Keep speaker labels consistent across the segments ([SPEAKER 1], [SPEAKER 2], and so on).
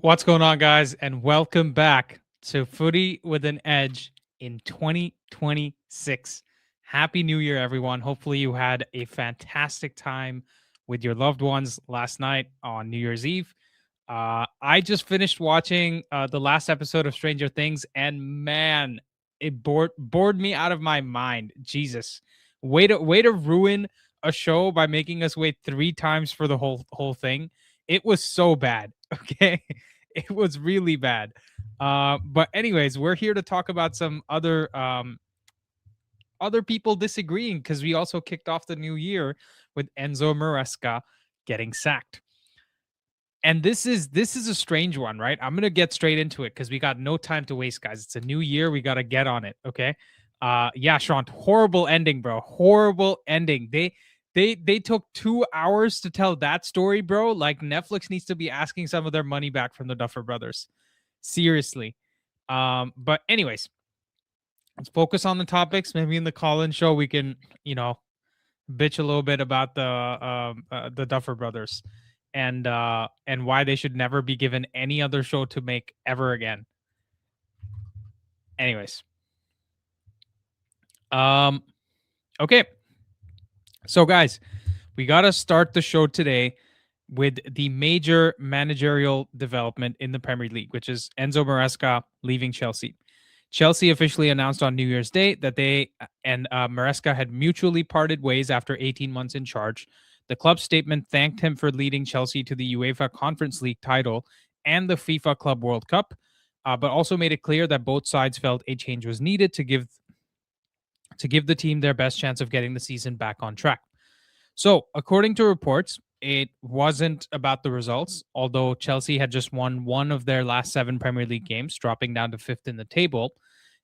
[SPEAKER 1] What's going on, guys? And welcome back to Footy with an Edge in 2026. Happy New Year, everyone. Hopefully, you had a fantastic time with your loved ones last night on New Year's Eve. I just finished watching the last episode of Stranger Things, and man, it bored me out of my mind. Jesus, way to ruin a show by making us wait 3 times for the whole thing. It was so bad. Okay, it was really bad. But anyways, we're here to talk about some other people disagreeing because we also kicked off the new year with Enzo Maresca getting sacked. And this is a strange one, right? I'm gonna get straight into it because we got no time to waste, guys. It's a new year. We gotta get on it. Okay. Yeah, Sean, horrible ending, bro. Horrible ending. They took 2 hours to tell that story, bro. Like Netflix needs to be asking some of their money back from the Duffer Brothers. Seriously. But anyways, let's focus on the topics. Maybe in the call-in show we can, bitch a little bit about the Duffer Brothers and why they should never be given any other show to make ever again. Anyways, okay. So guys, we got to start the show today with the major managerial development in the Premier League, which is Enzo Maresca leaving Chelsea. Chelsea officially announced on New Year's Day that they and Maresca had mutually parted ways after 18 months in charge. The club statement thanked him for leading Chelsea to the UEFA Conference League title and the FIFA Club World Cup, but also made it clear that both sides felt a change was needed to give the team their best chance of getting the season back on track. So, according to reports, it wasn't about the results, although Chelsea had just won one of their last 7 Premier League games, dropping down to 5th in the table.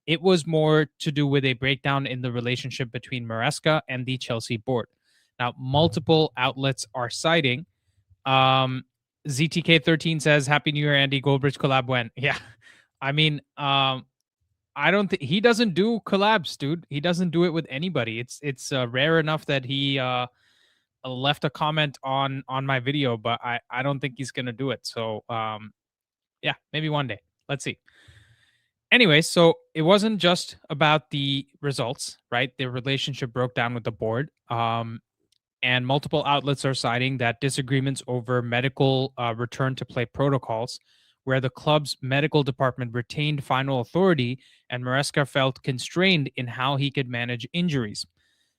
[SPEAKER 1] It was more to do with a breakdown in the relationship between Maresca and the Chelsea board. Now, multiple outlets are citing. ZTK13 says, Happy New Year, Andy. Goldbridge collab when? Yeah. I mean, I don't think he doesn't do collabs, dude. He doesn't do it with anybody. It's rare enough that he left a comment on my video, but I don't think he's gonna do it. So yeah, maybe one day. Let's see. Anyway, so it wasn't just about the results, right? The relationship broke down with the board. And multiple outlets are citing that disagreements over medical return to play protocols, where the club's medical department retained final authority and Maresca felt constrained in how he could manage injuries.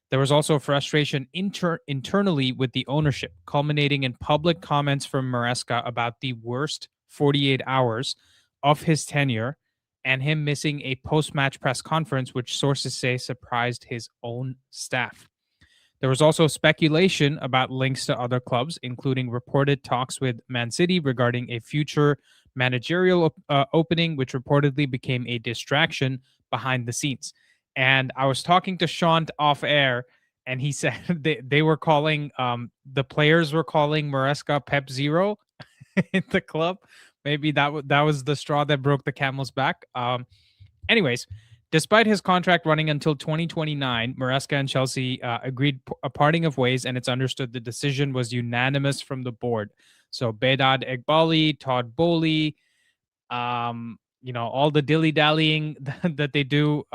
[SPEAKER 1] There was also frustration internally with the ownership, culminating in public comments from Maresca about the worst 48 hours of his tenure and him missing a post-match press conference, which sources say surprised his own staff. There was also speculation about links to other clubs, including reported talks with Man City regarding a future managerial opening, which reportedly became a distraction behind the scenes. And I was talking to Sean off air, and he said they were calling the players were calling Maresca Pep Zero in the club. Maybe that was the straw that broke the camel's back. Anyways, despite his contract running until 2029, Maresca and Chelsea agreed a parting of ways, and it's understood the decision was unanimous from the board. So Bedad Egbali, Todd Bowley, all the dilly-dallying that they do,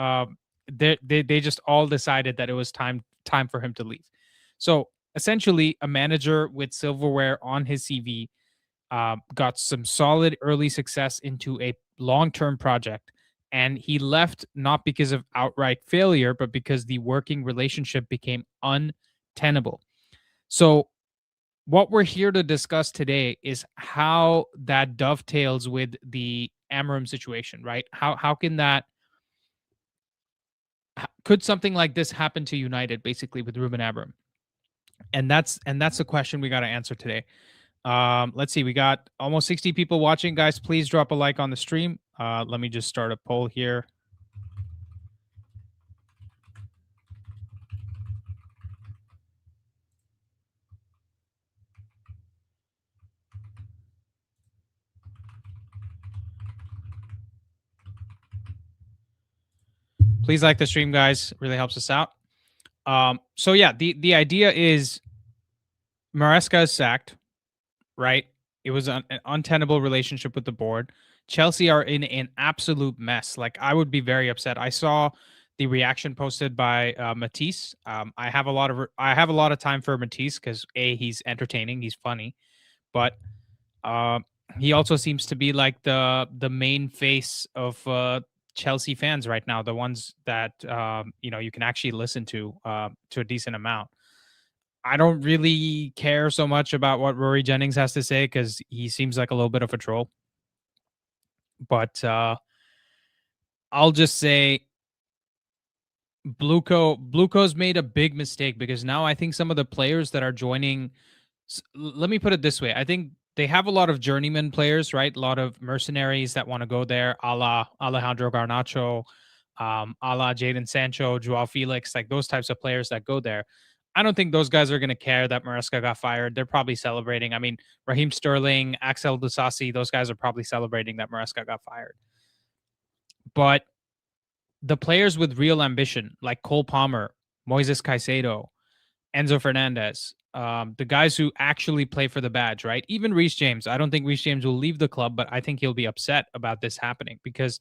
[SPEAKER 1] they just all decided that it was time for him to leave. So essentially, a manager with silverware on his CV got some solid early success into a long-term project. And he left not because of outright failure, but because the working relationship became untenable. So what we're here to discuss today is how that dovetails with the Amorim situation, right? How can that could something like this happen to United, basically, with Ruben Amorim? And that's the question we got to answer today. Let's see, we got almost 60 people watching, guys. Please drop a like on the stream. Let me just start a poll here. Please like the stream, guys. Really helps us out. So yeah, the idea is Maresca is sacked, right? It was an untenable relationship with the board. Chelsea are in an absolute mess. Like, I would be very upset. I saw the reaction posted by Matisse. I have a lot of time for Matisse because he's entertaining, he's funny, but uh, he also seems to be like the main face of Chelsea fans right now, the ones that you can actually listen to a decent amount. I don't really care so much about what Rory Jennings has to say because he seems like a little bit of a troll. But I'll just say Bluco's made a big mistake because now I think some of the players that are joining. Let me put it this way: I think they have a lot of journeyman players, right? A lot of mercenaries that want to go there, a la Alejandro Garnacho, a la Jadon Sancho, Joao Felix, like those types of players that go there. I don't think those guys are going to care that Maresca got fired. They're probably celebrating. I mean, Raheem Sterling, Axel Disasi, those guys are probably celebrating that Maresca got fired. But the players with real ambition, like Cole Palmer, Moises Caicedo, Enzo Fernandez, the guys who actually play for the badge, right? Even Reece James. I don't think Reece James will leave the club, but I think he'll be upset about this happening because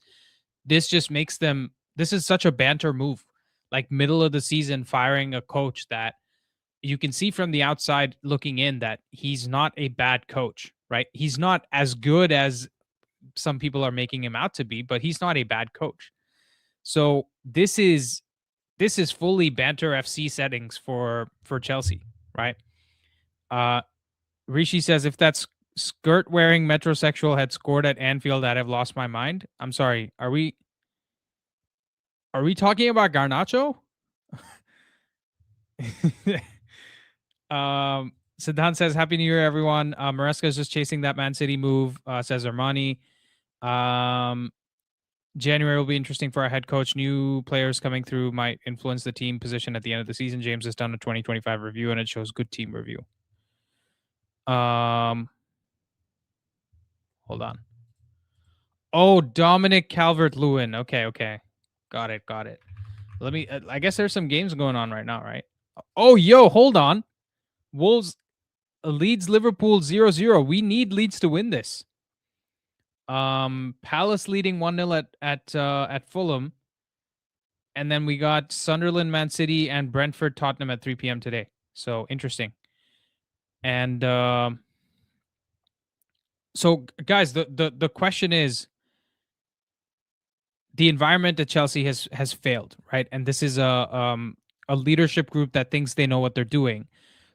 [SPEAKER 1] this just makes them. This is such a banter move, like middle of the season, firing a coach that you can see from the outside looking in that he's not a bad coach, right? He's not as good as some people are making him out to be, but he's not a bad coach. So this is fully banter FC settings for Chelsea, right? Rishi says if that skirt wearing metrosexual had scored at Anfield, I'd have lost my mind. I'm sorry. Are we talking about Garnacho? Siddhan says Happy New Year, everyone. Maresca is just chasing that Man City move, says Armani. January will be interesting for our head coach. New players coming through might influence the team position at the end of the season. James has done a 2025 review and it shows good team review. Hold on. Oh, Dominic Calvert-Lewin. Okay. Got it. Let me, I guess there's some games going on right now, right? Oh, yo, hold on. Wolves leads Liverpool 0-0. We need Leeds to win this. Palace leading 1-0 at Fulham. And then we got Sunderland, Man City, and Brentford, Tottenham at 3 p.m. today. So interesting. And so, guys, the question is, the environment at Chelsea has failed, right? And this is a leadership group that thinks they know what they're doing.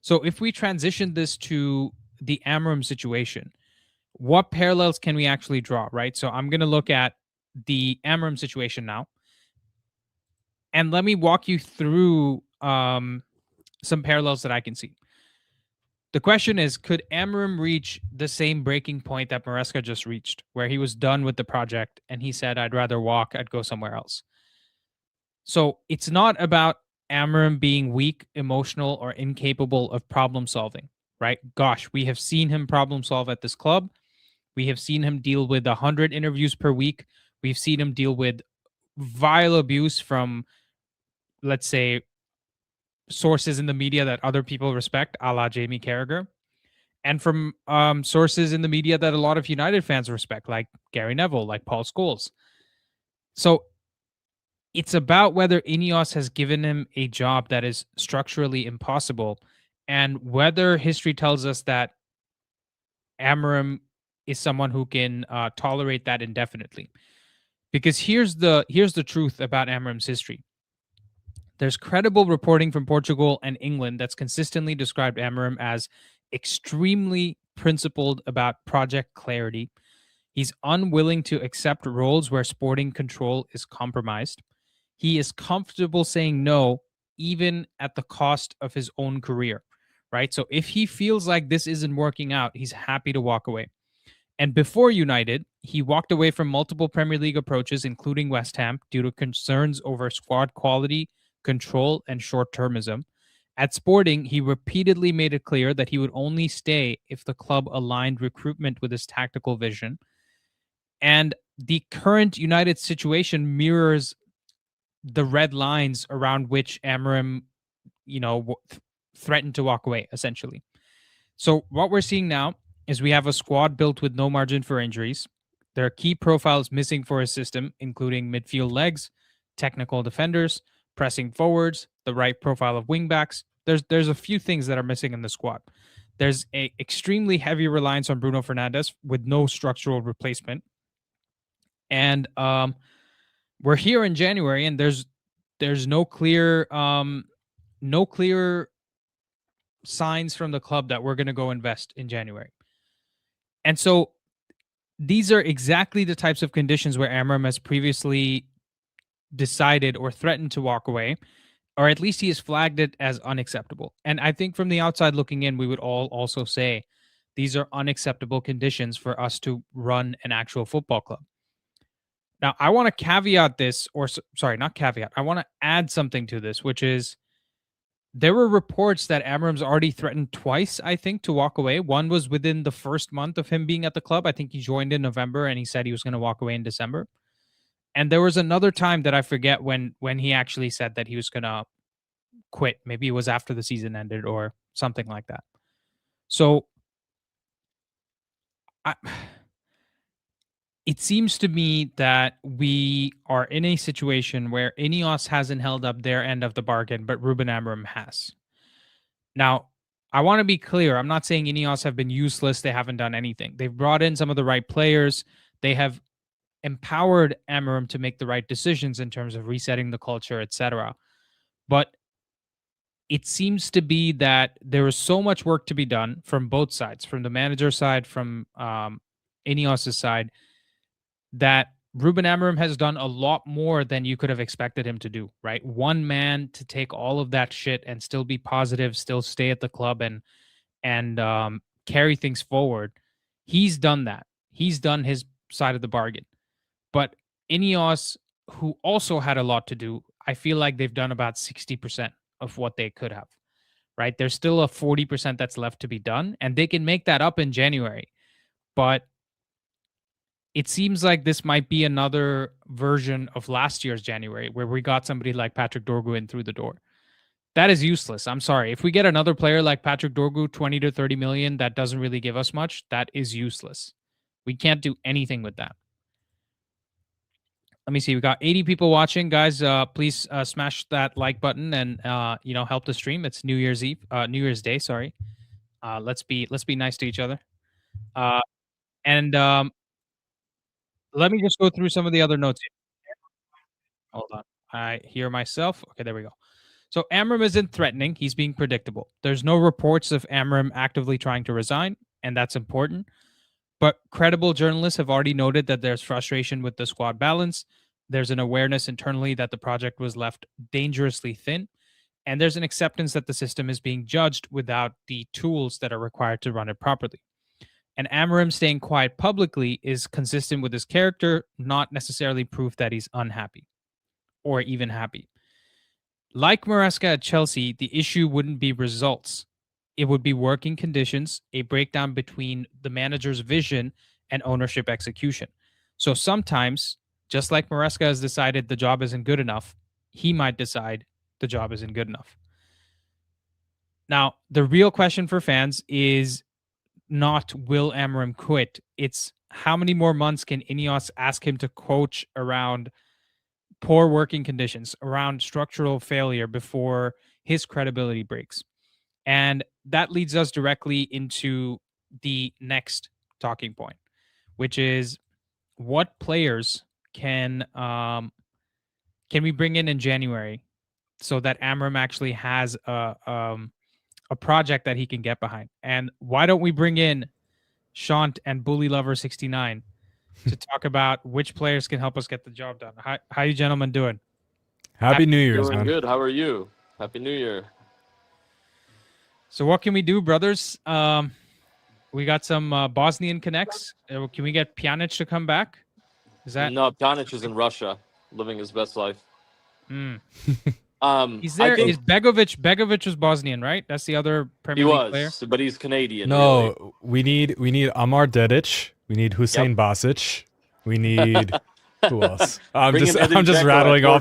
[SPEAKER 1] So if we transition this to the Amorim situation, what parallels can we actually draw, right? So I'm going to look at the Amorim situation now, and let me walk you through some parallels that I can see. The question is, could Amorim reach the same breaking point that Maresca just reached, where he was done with the project and he said, I'd rather walk, I'd go somewhere else? So it's not about Amorim being weak, emotional, or incapable of problem solving, right? Gosh, we have seen him problem solve at this club. We have seen him deal with 100 interviews per week. We've seen him deal with vile abuse from, let's say, sources in the media that other people respect, a la Jamie Carragher, and from sources in the media that a lot of United fans respect, like Gary Neville, like Paul Scholes. So it's about whether INEOS has given him a job that is structurally impossible, and whether history tells us that Amorim is someone who can tolerate that indefinitely. Because here's the truth about Amorim's history. There's credible reporting from Portugal and England that's consistently described Amorim as extremely principled about project clarity. He's unwilling to accept roles where sporting control is compromised. He is comfortable saying no, even at the cost of his own career, right? So if he feels like this isn't working out, he's happy to walk away. And before United, he walked away from multiple Premier League approaches, including West Ham, due to concerns over squad quality, control, and short-termism. At Sporting, he repeatedly made it clear that he would only stay if the club aligned recruitment with his tactical vision. And the current United situation mirrors the red lines around which Amorim, threatened to walk away, essentially. So what we're seeing now is we have a squad built with no margin for injuries. There are key profiles missing for his system, including midfield legs, technical defenders, pressing forwards, the right profile of wingbacks. There's a few things that are missing in the squad. There's a extremely heavy reliance on Bruno Fernandes with no structural replacement. And we're here in January, and there's no clear signs from the club that we're going to go invest in January. And so these are exactly the types of conditions where Amorim has previously decided or threatened to walk away, or at least he has flagged it as unacceptable. And I think from the outside looking in, we would all also say these are unacceptable conditions for us to run an actual football club. Now, I want to caveat this, or sorry, not caveat. I want to add something to this, which is there were reports that Amorim's already threatened twice, I think, to walk away. One was within the first month of him being at the club. I think he joined in November and he said he was going to walk away in December. And there was another time that I forget when he actually said that he was going to quit. Maybe it was after the season ended or something like that. So it seems to me that we are in a situation where INEOS hasn't held up their end of the bargain, but Ruben Amorim has. Now, I want to be clear. I'm not saying INEOS have been useless. They haven't done anything. They've brought in some of the right players. They have empowered Amorim to make the right decisions in terms of resetting the culture, etc. But it seems to be that there is so much work to be done from both sides, from the manager side, from INEOS' side, that Ruben Amorim has done a lot more than you could have expected him to do, right? One man to take all of that shit and still be positive, still stay at the club and carry things forward. He's done that. He's done his side of the bargain. But INEOS, who also had a lot to do, I feel like they've done about 60% of what they could have, right? There's still a 40% that's left to be done, and they can make that up in January. But it seems like this might be another version of last year's January, where we got somebody like Patrick Dorgu in through the door. That is useless. I'm sorry. If we get another player like Patrick Dorgu, 20 to 30 million, that doesn't really give us much. That is useless. We can't do anything with that. Let me see. We got 80 people watching, guys. Please smash that like button and help the stream. It's New Year's Day. Sorry. Let's be nice to each other. And let me just go through some of the other notes here. Hold on. I hear myself. Okay, there we go. So Amorim isn't threatening. He's being predictable. There's no reports of Amorim actively trying to resign, and that's important. But credible journalists have already noted that there's frustration with the squad balance. There's an awareness internally that the project was left dangerously thin. And there's an acceptance that the system is being judged without the tools that are required to run it properly. And Amorim staying quiet publicly is consistent with his character, not necessarily proof that he's unhappy or even happy. Like Maresca at Chelsea, the issue wouldn't be results. It would be working conditions, a breakdown between the manager's vision and ownership execution. So sometimes, just like Maresca has decided the job isn't good enough, he might decide the job isn't good enough. Now, the real question for fans is not will Amorim quit? It's how many more months can INEOS ask him to coach around poor working conditions, around structural failure before his credibility breaks? And that leads us directly into the next talking point, which is what players can we bring in January so that Amorim actually has a project that he can get behind? And why don't we bring in Shant and Bully Lover 69 to talk about which players can help us get the job done? How you gentlemen doing?
[SPEAKER 2] Happy New Year's,
[SPEAKER 3] doing
[SPEAKER 2] man.
[SPEAKER 3] Good. How are you? Happy New Year.
[SPEAKER 1] So what can we do, brothers? We got some Bosnian connects. Can we get Pjanic to come back? Is that
[SPEAKER 3] No, Pjanic is in Russia, living his best life.
[SPEAKER 1] He's there. Is Begovic? Begovic was Bosnian, right? That's the other Premier League player.
[SPEAKER 3] But he's Canadian.
[SPEAKER 2] No, really. we need Amar Dedic. We need Hussein Basic. We need who else? I'm just rattling off.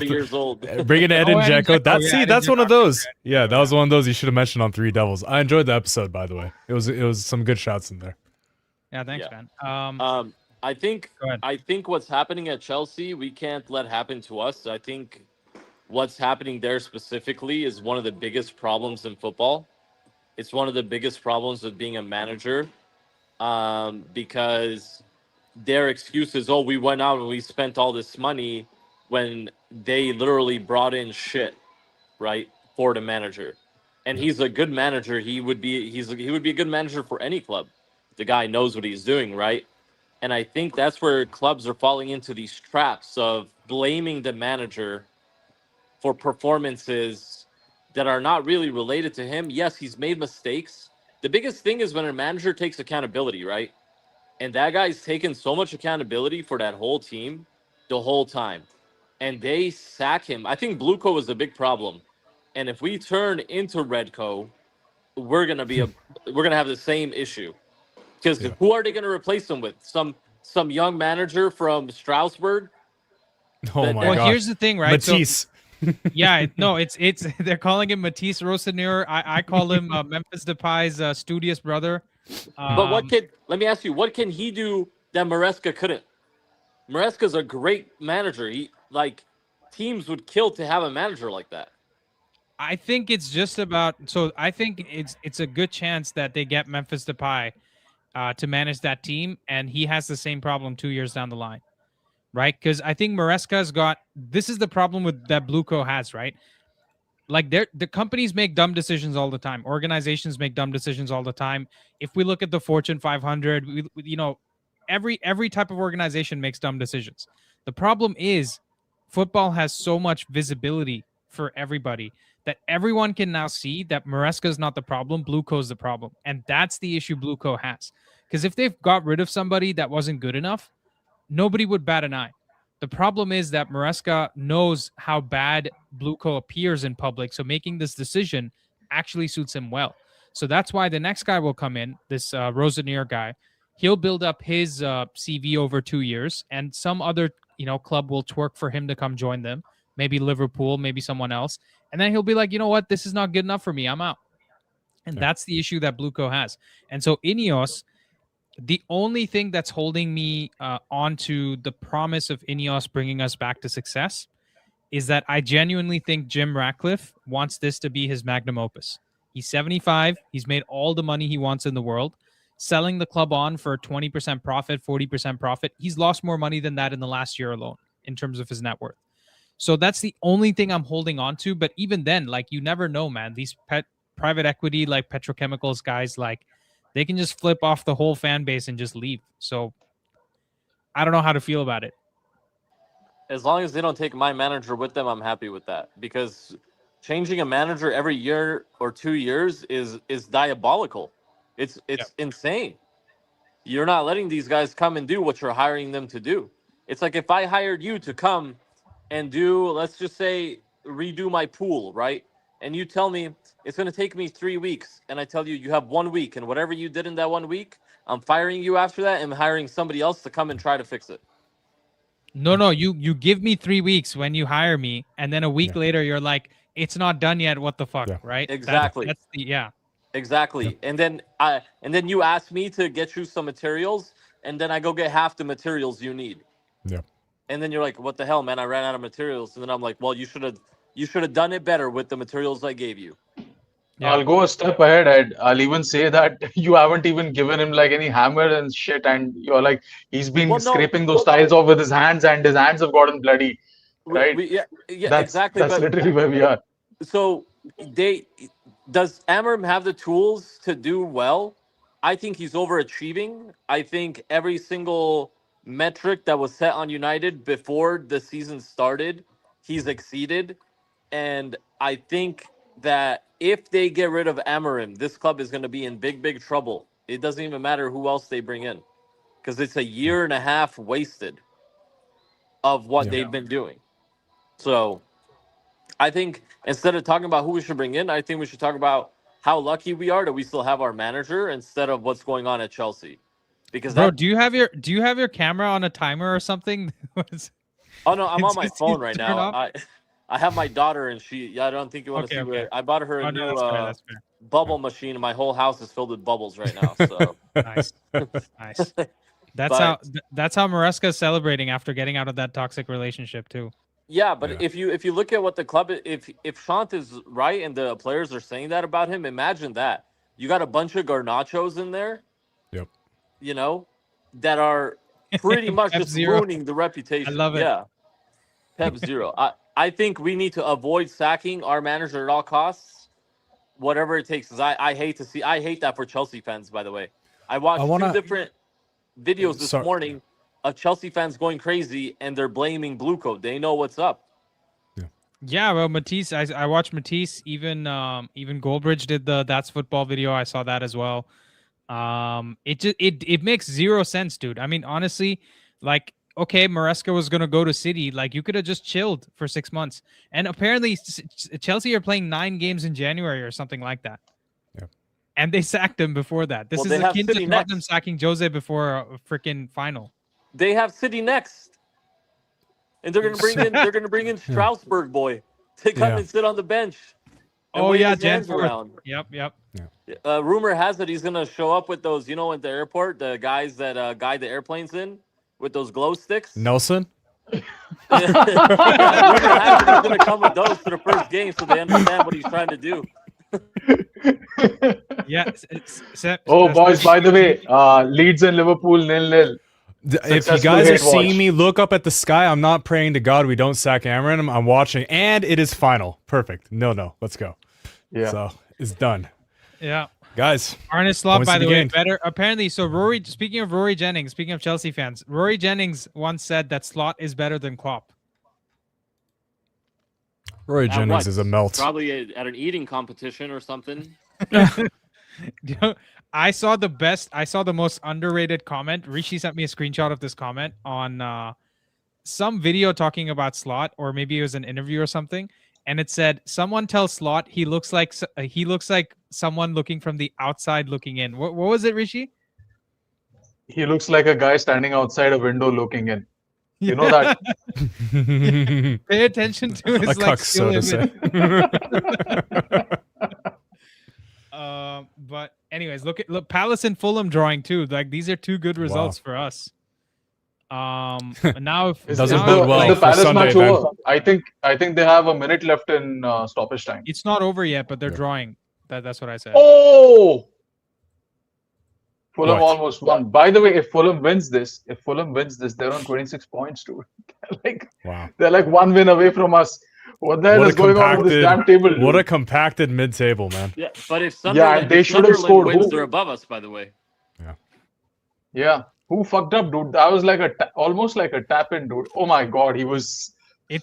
[SPEAKER 2] Bring in Edin Dzeko. That's one of those. Yeah, that was one of those you should have mentioned on Three Devils. I enjoyed the episode, by the way. It was some good shots in there.
[SPEAKER 1] Yeah, thanks,
[SPEAKER 3] Yeah.
[SPEAKER 1] man.
[SPEAKER 3] I think
[SPEAKER 1] Go ahead.
[SPEAKER 3] what's happening at Chelsea, we can't let happen to us. I think what's happening there specifically is one of the biggest problems in football. It's one of the biggest problems of being a manager, because their excuse is, oh, we went out and we spent all this money, when they literally brought in shit, right, for the manager. And he's a good manager. He would be a good manager for any club. The guy knows what he's doing, right? And I think that's where clubs are falling into these traps of blaming the manager for performances that are not really related to him. Yes, he's made mistakes. The biggest thing is when a manager takes accountability, right? And that guy's taken so much accountability for that whole team the whole time. And they sack him. I think Blueco was the big problem. And if we turn into Redco, we're gonna have the same issue. Because who are they gonna replace him with? Some young manager from Strasbourg?
[SPEAKER 2] Oh my
[SPEAKER 1] Well,
[SPEAKER 2] gosh.
[SPEAKER 1] here's the thing, right?
[SPEAKER 2] Matisse.
[SPEAKER 1] So, it's they're calling him Matisse Rossinier. I call him Memphis Depay's studious brother.
[SPEAKER 3] But let me ask you, what can he do that Maresca couldn't? Maresca's a great manager. Teams would kill to have a manager like that.
[SPEAKER 1] I think it's just about. So I think it's a good chance that they get Memphis Depay to manage that team, and he has the same problem 2 years down the line, right? Because I think Maresca's got. This is the problem with that Blueco has, right? Like the companies make dumb decisions all the time. Organizations make dumb decisions all the time. If we look at the Fortune 500, every type of organization makes dumb decisions. The problem is football has so much visibility for everybody that everyone can now see that Maresca is not the problem, Blueco is the problem. And that's the issue Blueco has. Because if they've got rid of somebody that wasn't good enough, nobody would bat an eye. The problem is that Maresca knows how bad Blueco appears in public, so making this decision actually suits him well. So that's why the next guy will come in, this Rossinier guy. He'll build up his CV over 2 years, and some other club will twerk for him to come join them. Maybe Liverpool, maybe someone else. And then he'll be like, you know what? This is not good enough for me. I'm out. And that's the issue that Blueco has. And so INEOS, the only thing that's holding me onto the promise of INEOS bringing us back to success is that I genuinely think Jim Ratcliffe wants this to be his magnum opus. He's 75. He's made all the money he wants in the world. Selling the club on for 20% profit, 40% profit. He's lost more money than that in the last year alone in terms of his net worth. So that's the only thing I'm holding on to. But even then, you never know, man. These private equity, petrochemicals guys, they can just flip off the whole fan base and just leave. So I don't know how to feel about it.
[SPEAKER 3] As long as they don't take my manager with them, I'm happy with that. Because changing a manager every year or 2 years is diabolical. It's insane. You're not letting these guys come and do what you're hiring them to do. It's like if I hired you to come and do, let's just say, redo my pool, right? And you tell me it's going to take me 3 weeks, and I tell you have 1 week, and whatever you did in that 1 week, I'm firing you after that and hiring somebody else to come and try to fix it.
[SPEAKER 1] No, you give me 3 weeks when you hire me, and then a week later you're like, it's not done yet. What the fuck, right?
[SPEAKER 3] Exactly. Exactly.
[SPEAKER 1] Yeah.
[SPEAKER 3] And then you ask me to get you some materials, and then I go get half the materials you need.
[SPEAKER 2] Yeah.
[SPEAKER 3] And then you're like, what the hell, man? I ran out of materials. And then I'm like, well, you should have done it better with the materials I gave you.
[SPEAKER 4] Yeah. I'll go a step ahead. I'll even say that you haven't even given him any hammer and shit, and you're like, he's been scraping those tiles off with his hands, and his hands have gotten bloody. Right?
[SPEAKER 3] Exactly.
[SPEAKER 4] That's literally where we are.
[SPEAKER 3] So does Amorim have the tools to do well? I think he's overachieving. I think every single metric that was set on United before the season started, he's exceeded. And I think that if they get rid of Amorim, this club is going to be in big, big trouble. It doesn't even matter who else they bring in, because it's a year and a half wasted of what they've been doing. So I think instead of talking about who we should bring in, I think we should talk about how lucky we are that we still have our manager instead of what's going on at Chelsea. Because
[SPEAKER 1] do you have your camera on a timer or something?
[SPEAKER 3] Oh no, I'm on my phone right now. I have my daughter, and I don't think you want to see where I bought her a new.
[SPEAKER 1] That's fair.
[SPEAKER 3] bubble machine, and my whole house is filled with bubbles right now. So
[SPEAKER 1] Nice, nice. That's how Maresca is celebrating after getting out of that toxic relationship too.
[SPEAKER 3] Yeah, but if you look at what the club, if Shant is right and the players are saying that about him, imagine that you got a bunch of Garnachos in there.
[SPEAKER 2] Yep.
[SPEAKER 3] You know, that are pretty much just ruining the reputation.
[SPEAKER 1] I love it.
[SPEAKER 3] Yeah. Pep Zero. I think we need to avoid sacking our manager at all costs, whatever it takes. I hate that for Chelsea fans. By the way, I watched two different videos this morning of Chelsea fans going crazy, and they're blaming Blue Coat. They know what's up.
[SPEAKER 1] Yeah, well, Matisse, I watched Matisse. Even Goldbridge did the That's Football video. I saw that as well. It makes zero sense, dude. I mean, honestly, like, okay, Maresca was gonna go to City. Like, you could have just chilled for 6 months. And apparently, Chelsea are playing 9 games in January or something like that. And they sacked him before that. This is akin to Tottenham sacking Jose before a freaking final.
[SPEAKER 3] They have City next, and they're gonna bring in Strasbourg boy to come and sit on the bench.
[SPEAKER 1] Oh yeah, around. Yep.
[SPEAKER 3] Rumor has it he's gonna show up with those, at the airport, the guys that guide the airplanes in with those glow sticks.
[SPEAKER 2] Nelson.
[SPEAKER 3] Rumor has it he's gonna come with those to the first game, so they understand what he's trying to do.
[SPEAKER 1] Yeah.
[SPEAKER 4] Boys, by the way, Leeds and Liverpool 0-0.
[SPEAKER 2] If you guys are seeing me look up at the sky, I'm not praying to God we don't sack Amorim. I'm watching, and it is final. Perfect. No. Let's go.
[SPEAKER 4] Yeah.
[SPEAKER 2] So it's done.
[SPEAKER 1] Yeah.
[SPEAKER 2] Guys.
[SPEAKER 1] Arne Slot, by the way, better. Apparently, so Rory, speaking of Rory Jennings, speaking of Chelsea fans, Rory Jennings once said that Slot is better than Klopp.
[SPEAKER 2] Rory Jennings is a melt.
[SPEAKER 3] Probably at an eating competition or something.
[SPEAKER 1] I saw the most underrated comment. Rishi sent me a screenshot of this comment on some video talking about Slot, or maybe it was an interview or something. And it said, "Someone tell Slot he looks like someone looking from the outside looking in." What was it, Rishi?
[SPEAKER 4] He looks like a guy standing outside a window looking in. You know that.
[SPEAKER 1] Pay attention to his like skill but anyways, look, Palace and Fulham drawing too. Like, these are 2 good results for us. Now if
[SPEAKER 2] doesn't bode well
[SPEAKER 4] the
[SPEAKER 2] for
[SPEAKER 4] Palace
[SPEAKER 2] Sunday,
[SPEAKER 4] match over. I think they have a minute left in stoppage time.
[SPEAKER 1] It's not over yet, but they're drawing. That's what I said.
[SPEAKER 4] Oh, Fulham almost won. By the way, if Fulham wins this, they're on 26 points, dude. They're like 1 win away from us. What the hell is going on with this damn table, dude?
[SPEAKER 2] What a compacted mid-table, man.
[SPEAKER 3] Yeah, but if Sunderland,
[SPEAKER 4] they should have scored.
[SPEAKER 3] Wins, they're above us, by the way.
[SPEAKER 4] Yeah. Who fucked up, dude? That was like almost like a tap-in, dude. Oh my God, he was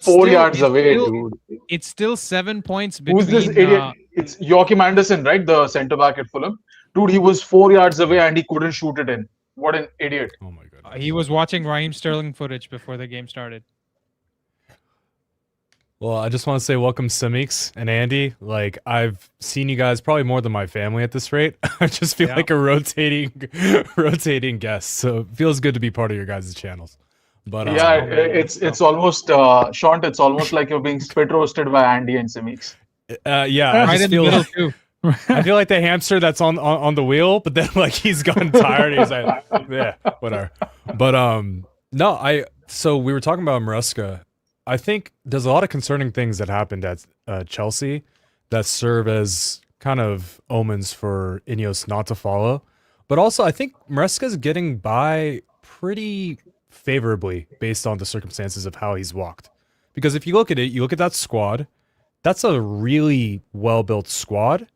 [SPEAKER 4] 4 yards away, dude.
[SPEAKER 1] It's still 7 points between...
[SPEAKER 4] Who's this idiot? It's Joachim Andersen, right? The centre-back at Fulham. Dude, he was 4 yards away and he couldn't shoot it in. What an idiot.
[SPEAKER 2] Oh my God.
[SPEAKER 1] He was watching Raheem Sterling footage before the game started.
[SPEAKER 2] Well, I just want to say welcome, Samix and Andy. Like, I've seen you guys probably more than my family at this rate. I just feel like a rotating guest. So it feels good to be part of your guys' channels. But
[SPEAKER 4] it's almost Shant, it's almost like you're being spit roasted by Andy and Samix.
[SPEAKER 2] I just feel like, I feel like the hamster that's on the wheel, but then like he's gotten tired. He's like, yeah, whatever. But so we were talking about Maresca. I think there's a lot of concerning things that happened at Chelsea that serve as kind of omens for INEOS not to follow. But also, I think Maresca's getting by pretty favorably based on the circumstances of how he's walked. Because if you look at it, you look at that squad, that's a really well-built squad.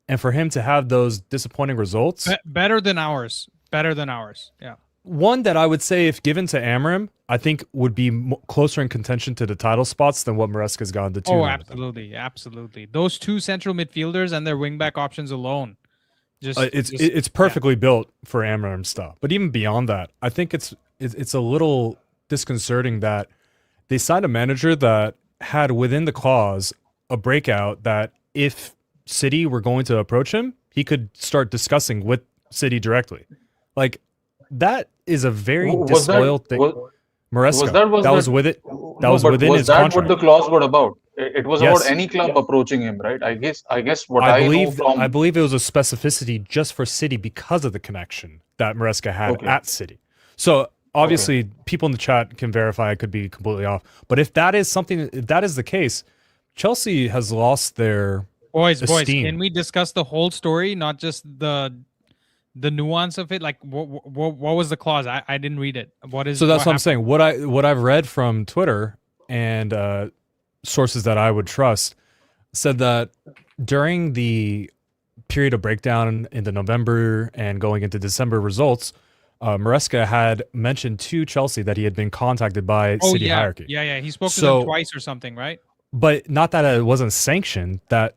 [SPEAKER 2] And for him to have those disappointing results...
[SPEAKER 1] Better than ours. Yeah.
[SPEAKER 2] One that I would say, if given to Amorim, I think would be closer in contention to the title spots than what Maresca's gotten to 2.
[SPEAKER 1] Oh, absolutely. Those 2 central midfielders and their wingback options alone.
[SPEAKER 2] It's perfectly built for Amorim stuff. But even beyond that, I think it's a little disconcerting that they signed a manager that had within the clause a breakout that if City were going to approach him, he could start discussing with City directly. Like, that is a very disloyal thing. Maresca. That was with it. That was within his contract.
[SPEAKER 4] What the clause was about? It was about any club approaching him, right? I guess what I believe
[SPEAKER 2] it was a specificity just for City because of the connection that Maresca had at City. So obviously, people in the chat can verify I could be completely off. But if that is the case, Chelsea has lost their esteem.
[SPEAKER 1] Can we discuss the whole story, not just the nuance of it? Like, what was the clause? I didn't read it.
[SPEAKER 2] So that's what I'm saying. What I've read from Twitter and sources that I would trust said that during the period of breakdown in the November and going into December results, Maresca had mentioned to Chelsea that he had been contacted by City hierarchy.
[SPEAKER 1] Yeah. He spoke to them twice or something, right?
[SPEAKER 2] But not that it wasn't sanctioned, that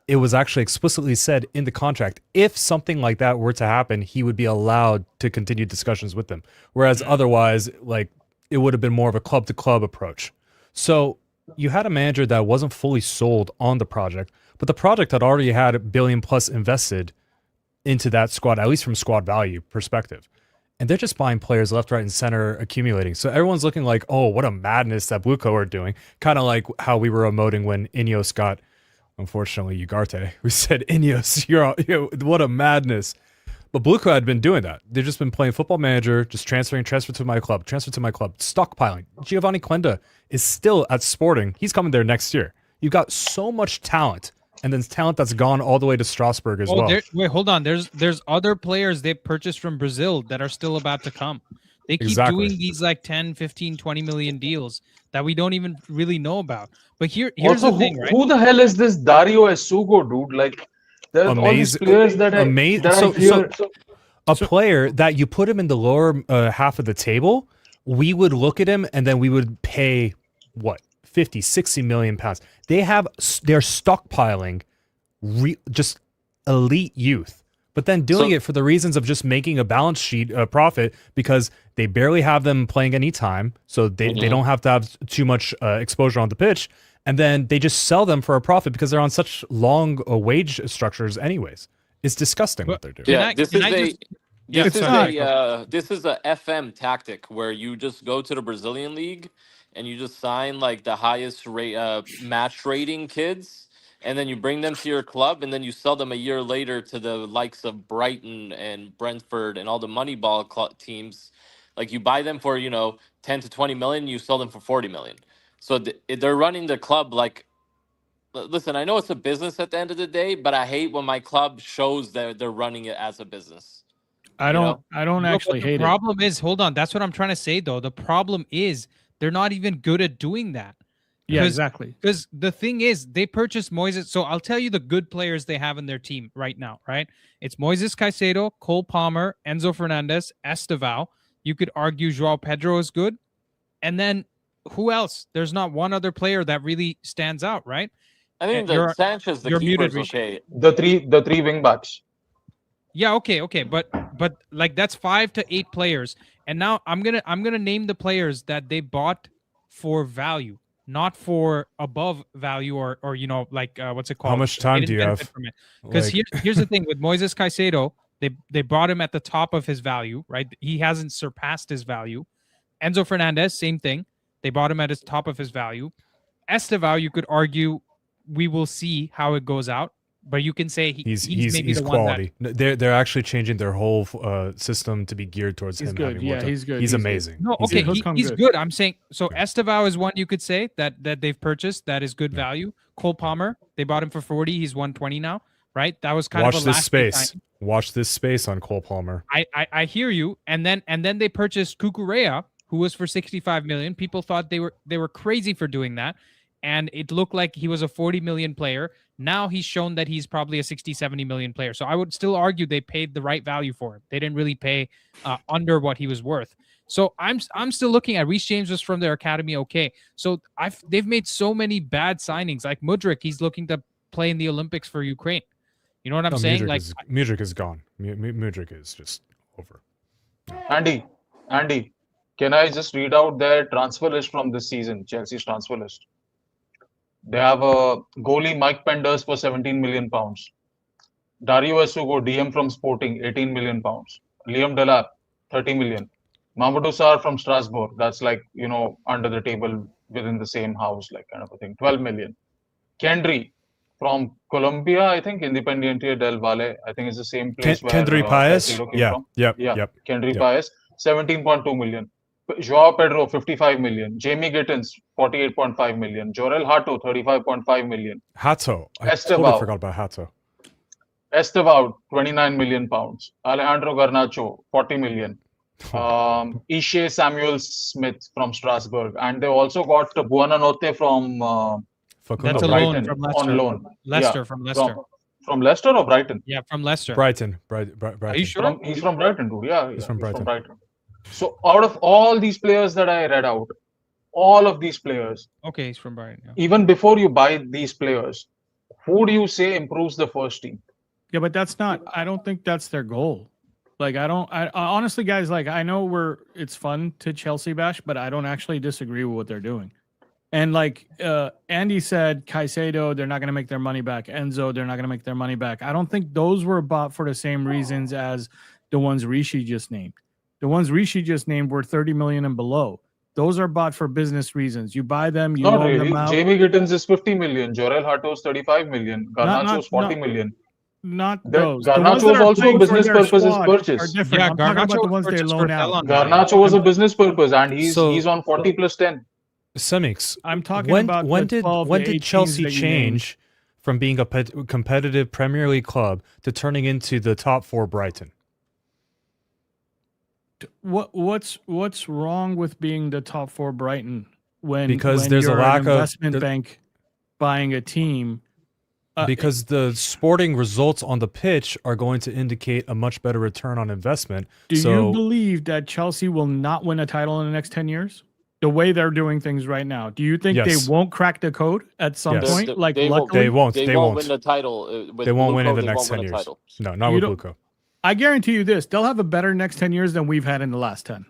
[SPEAKER 2] it was actually explicitly said in the contract, if something like that were to happen, he would be allowed to continue discussions with them. Whereas otherwise, like, it would have been more of a club-to-club approach. So you had a manager that wasn't fully sold on the project, but the project had already had $1 billion plus invested into that squad, at least from squad value perspective. And they're just buying players left, right, and center, accumulating. So everyone's looking like, oh, what a madness that Blueco are doing. Kind of like how we were emoting when INEOS got, unfortunately, Ugarte. We said, INEOS, what a madness. But Blueco had been doing that. They've just been playing Football Manager, just transfer to my club, stockpiling. Giovanni Quenda is still at Sporting. He's coming there next year. You've got so much talent, and then talent that's gone all the way to Strasbourg as well.
[SPEAKER 1] Wait, hold on. There's other players they purchased from Brazil that are still about to come. They keep doing these like 10, 15, 20 million deals that we don't even really know about. But here's
[SPEAKER 4] also,
[SPEAKER 1] the thing, right?
[SPEAKER 4] Who the hell is this Dario Esugo, dude? Like, there's all these players that
[SPEAKER 2] a player that you put him in the lower half of the table, we would look at him and then we would pay, what, 50, 60 million pounds. They're stockpiling just elite youth, but then doing it for the reasons of just making a balance sheet profit because they barely have them playing any time, so they don't have to have too much exposure on the pitch, and then they just sell them for a profit because they're on such long wage structures anyways. It's disgusting what they're doing.
[SPEAKER 3] Yeah, this is a FM tactic where you just go to the Brazilian league and you just sign like the highest match rating kids, and then you bring them to your club, and then you sell them a year later to the likes of Brighton and Brentford and all the Moneyball teams. Like, you buy them for 10 to 20 million, you sell them for 40 million. So they're running the club like. Listen, I know it's a business at the end of the day, but I hate when my club shows that they're running it as a business.
[SPEAKER 5] I don't actually hate it.
[SPEAKER 1] The problem is, hold on, that's what I'm trying to say though. The problem is they're not even good at doing that.
[SPEAKER 5] Yeah, exactly.
[SPEAKER 1] Because the thing is, they purchased Moises. So I'll tell you the good players they have in their team right now, right? It's Moises Caicedo, Cole Palmer, Enzo Fernandez, Estevao. You could argue João Pedro is good. And then who else? There's not one other player that really stands out, right?
[SPEAKER 3] I think that Sanchez, the keeper, is okay.
[SPEAKER 4] The three wing backs.
[SPEAKER 1] Yeah, okay, but like that's 5 to 8 players, and now I'm gonna name the players that they bought for value, not for above value or like what's it called?
[SPEAKER 2] How much time do you have?
[SPEAKER 1] Because here's the thing with Moises Caicedo, they bought him at the top of his value, right? He hasn't surpassed his value. Enzo Fernandez, same thing. They bought him at his top of his value. Estevao, you could argue. We will see how it goes out, but you can say he's maybe the
[SPEAKER 2] quality.
[SPEAKER 1] One that...
[SPEAKER 2] They're actually changing their whole system to be geared towards him.
[SPEAKER 5] Good. Yeah, he's good.
[SPEAKER 2] He's amazing.
[SPEAKER 1] No, okay, he's good. I'm saying so. Estevao is one you could say that they've purchased that is good value. Cole Palmer, they bought him for 40. He's 120 now, right? That was kind of a last space.
[SPEAKER 2] Watch this space on Cole Palmer.
[SPEAKER 1] I hear you, and then they purchased Cucurella, who was for 65 million. People thought they were crazy for doing that. And it looked like he was a 40 million player. Now he's shown that he's probably a 60, 70 million player. So I would still argue they paid the right value for him. They didn't really pay under what he was worth. So I'm still looking at Reece James was from their academy. Okay. So they've made so many bad signings like Mudryk. He's looking to play in the Olympics for Ukraine. You know what I'm saying?
[SPEAKER 2] Mudryk is gone. Mudryk is just over.
[SPEAKER 4] Andy, can I just read out their transfer list from this season, Chelsea's transfer list? They have a goalie Mike Penders for 17 million pounds. Dario Esugo, DM from Sporting, 18 million pounds. Liam Delap, 30 million. Mamadou Sarr from Strasbourg. That's like, under the table within the same house, like kind of a thing. 12 million. Kendry from Colombia, I think, Independiente del Valle. I think it's the same place where
[SPEAKER 2] Kendry Paez.
[SPEAKER 4] Caicedo came
[SPEAKER 2] Yeah.
[SPEAKER 4] from.
[SPEAKER 2] Yep.
[SPEAKER 4] Kendry Paez, 17.2 million. Joao Pedro, 55 million. Jamie Gittins, 48.5 million. Jorel Hato, 35.5 million.
[SPEAKER 2] Hato. I
[SPEAKER 4] Estevao.
[SPEAKER 2] totally forgot about Hato.
[SPEAKER 4] Estevao, 29 million pounds. Alejandro Garnacho, 40 million. Ishe Samuel Smith from Strasbourg. And they also got Buonanotte from
[SPEAKER 1] That's a
[SPEAKER 4] Brighton
[SPEAKER 1] loan from Leicester.
[SPEAKER 4] on loan.
[SPEAKER 1] Leicester from Leicester.
[SPEAKER 4] From Leicester or Brighton?
[SPEAKER 1] Yeah, from Leicester.
[SPEAKER 2] Brighton.
[SPEAKER 1] Are you sure?
[SPEAKER 4] He's from Brighton, dude. Yeah,
[SPEAKER 2] He's from Brighton.
[SPEAKER 4] So out of all these players that I read out, all of these players.
[SPEAKER 1] Okay, he's from Brighton. Yeah.
[SPEAKER 4] Even before you buy these players, who do you say improves the first team?
[SPEAKER 5] Yeah, but that's not. I don't think that's their goal. Like, I honestly, guys, like, I know it's fun to Chelsea bash, but I don't actually disagree with what they're doing. And like Andy said, Caicedo, they're not going to make their money back. Enzo, they're not going to make their money back. I don't think those were bought for the same reasons as the ones Rishi just named. The ones Rishi just named were 30 million and below. Those are bought for business reasons. You buy them, you
[SPEAKER 4] Not
[SPEAKER 5] loan
[SPEAKER 4] really.
[SPEAKER 5] them out.
[SPEAKER 4] Jamie Gittins is 50 million. Jorel Hato is 35 million. Garnacho is 40 million.
[SPEAKER 5] Not those.
[SPEAKER 4] Garnacho was also a business purposes purchase.
[SPEAKER 1] Yeah,
[SPEAKER 5] I'm talking about the ones they loan out.
[SPEAKER 4] Garnacho was a business purpose, and he's on 40 plus 10.
[SPEAKER 2] Semix,
[SPEAKER 5] I'm talking about
[SPEAKER 2] when did Chelsea change from being a competitive Premier League club to turning into the top 4 Brighton?
[SPEAKER 5] What's wrong with being the top 4 Brighton when
[SPEAKER 2] there's
[SPEAKER 5] you're
[SPEAKER 2] a lack
[SPEAKER 5] an investment bank buying a team?
[SPEAKER 2] Because the sporting results on the pitch are going to indicate a much better return on investment.
[SPEAKER 5] Do you believe that Chelsea will not win a title in the next 10 years? The way they're doing things right now, do you think they won't crack the code at some point?
[SPEAKER 2] They won't
[SPEAKER 3] win the title.
[SPEAKER 2] They won't win in the next 10 years. No, not with Bluco.
[SPEAKER 5] I guarantee you this: they'll have a better next 10 years than we've had in the last 10.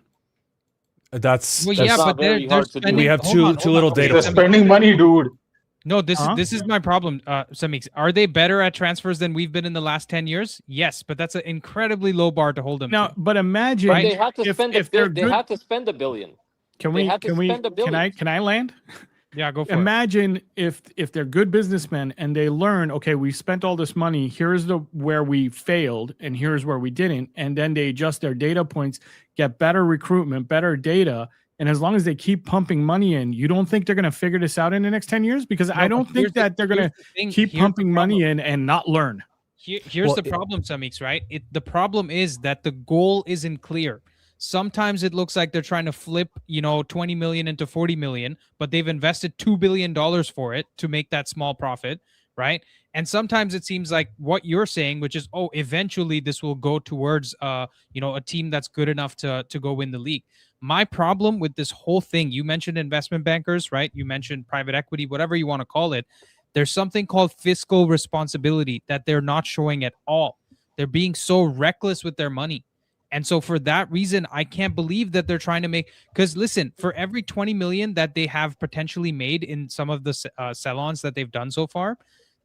[SPEAKER 2] That's
[SPEAKER 1] but they're spending,
[SPEAKER 2] we have too little data.
[SPEAKER 4] They're spending money, dude.
[SPEAKER 1] No, this is my problem, Semix. Are they better at transfers than we've been in the last 10 years? Yes, but that's an incredibly low bar to hold them to.
[SPEAKER 5] But imagine
[SPEAKER 3] they have to spend they have to spend $1 billion.
[SPEAKER 5] Can I land?
[SPEAKER 1] Yeah, go for
[SPEAKER 5] Imagine if they're good businessmen and they learn, okay, we spent all this money, here's where we failed and here's where we didn't, and then they adjust their data points, get better recruitment, better data, and as long as they keep pumping money in, you don't think they're going to figure this out in the next 10 years? Because I don't think that they're going to keep pumping money in and not learn.
[SPEAKER 1] Here's the problem, Semix, right? The problem is that the goal isn't clear. Sometimes it looks like they're trying to flip, 20 million into 40 million, but they've invested $2 billion for it to make that small profit, right? And sometimes it seems like what you're saying, which is, eventually this will go towards, a team that's good enough to go win the league. My problem with this whole thing, you mentioned investment bankers, right? You mentioned private equity, whatever you want to call it. There's something called fiscal responsibility that they're not showing at all. They're being so reckless with their money. And so for that reason, I can't believe that they're trying to make, because listen, for every 20 million that they have potentially made in some of the sell-ons that they've done so far,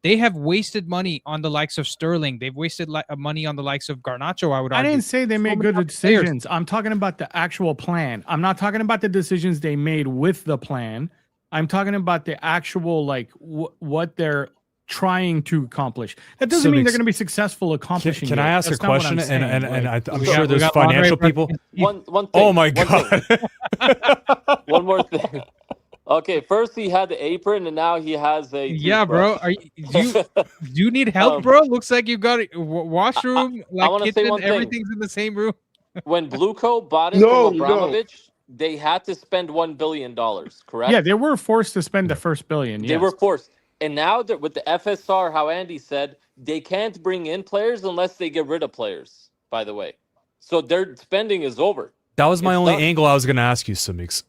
[SPEAKER 1] they have wasted money on the likes of Sterling. They've wasted money on the likes of Garnacho, I would argue.
[SPEAKER 5] I didn't say they made good decisions. I'm talking about the actual plan. I'm not talking about the decisions they made with the plan. I'm talking about the actual, what they're trying to accomplish. That doesn't mean they're going to be successful accomplishing.
[SPEAKER 2] Can I ask a question? And I'm sure there's financial people.
[SPEAKER 3] One thing.
[SPEAKER 2] Oh my god!
[SPEAKER 3] One more thing. Okay, first he had the apron, and now he has a.
[SPEAKER 1] Yeah, bro. Do you need help, bro? Looks like you got a washroom, kitchen, everything's in the same room.
[SPEAKER 3] When Bluco bought it from Abramovich, they had to spend $1 billion, correct?
[SPEAKER 5] Yeah, they were forced to spend the first billion. Yes.
[SPEAKER 3] They were forced. And now with the FSR, how Andy said, they can't bring in players unless they get rid of players, by the way. So their spending is over.
[SPEAKER 2] That was my only angle I was going to ask you, Simix.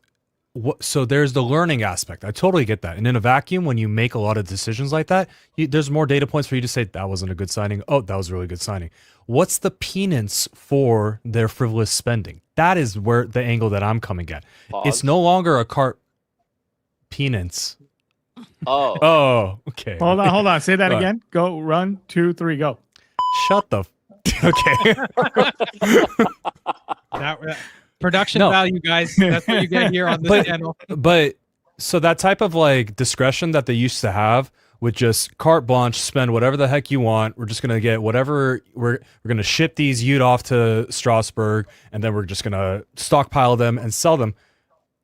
[SPEAKER 2] So there's the learning aspect. I totally get that. And in a vacuum, when you make a lot of decisions like that, there's more data points for you to say, that wasn't a good signing. Oh, that was a really good signing. What's the penance for their frivolous spending? That is where the angle that I'm coming at.
[SPEAKER 3] Pause.
[SPEAKER 2] It's no longer a cart penance. Oh, okay.
[SPEAKER 5] Hold on. Say that again. Go, 1, 2, 3, go.
[SPEAKER 2] Shut the. Okay.
[SPEAKER 1] Production value, guys. That's what you get here on this channel.
[SPEAKER 2] But so that type of like discretion that they used to have with just carte blanche, spend whatever the heck you want. We're just gonna get whatever we're gonna ship these youth off to Strasbourg, and then we're just gonna stockpile them and sell them.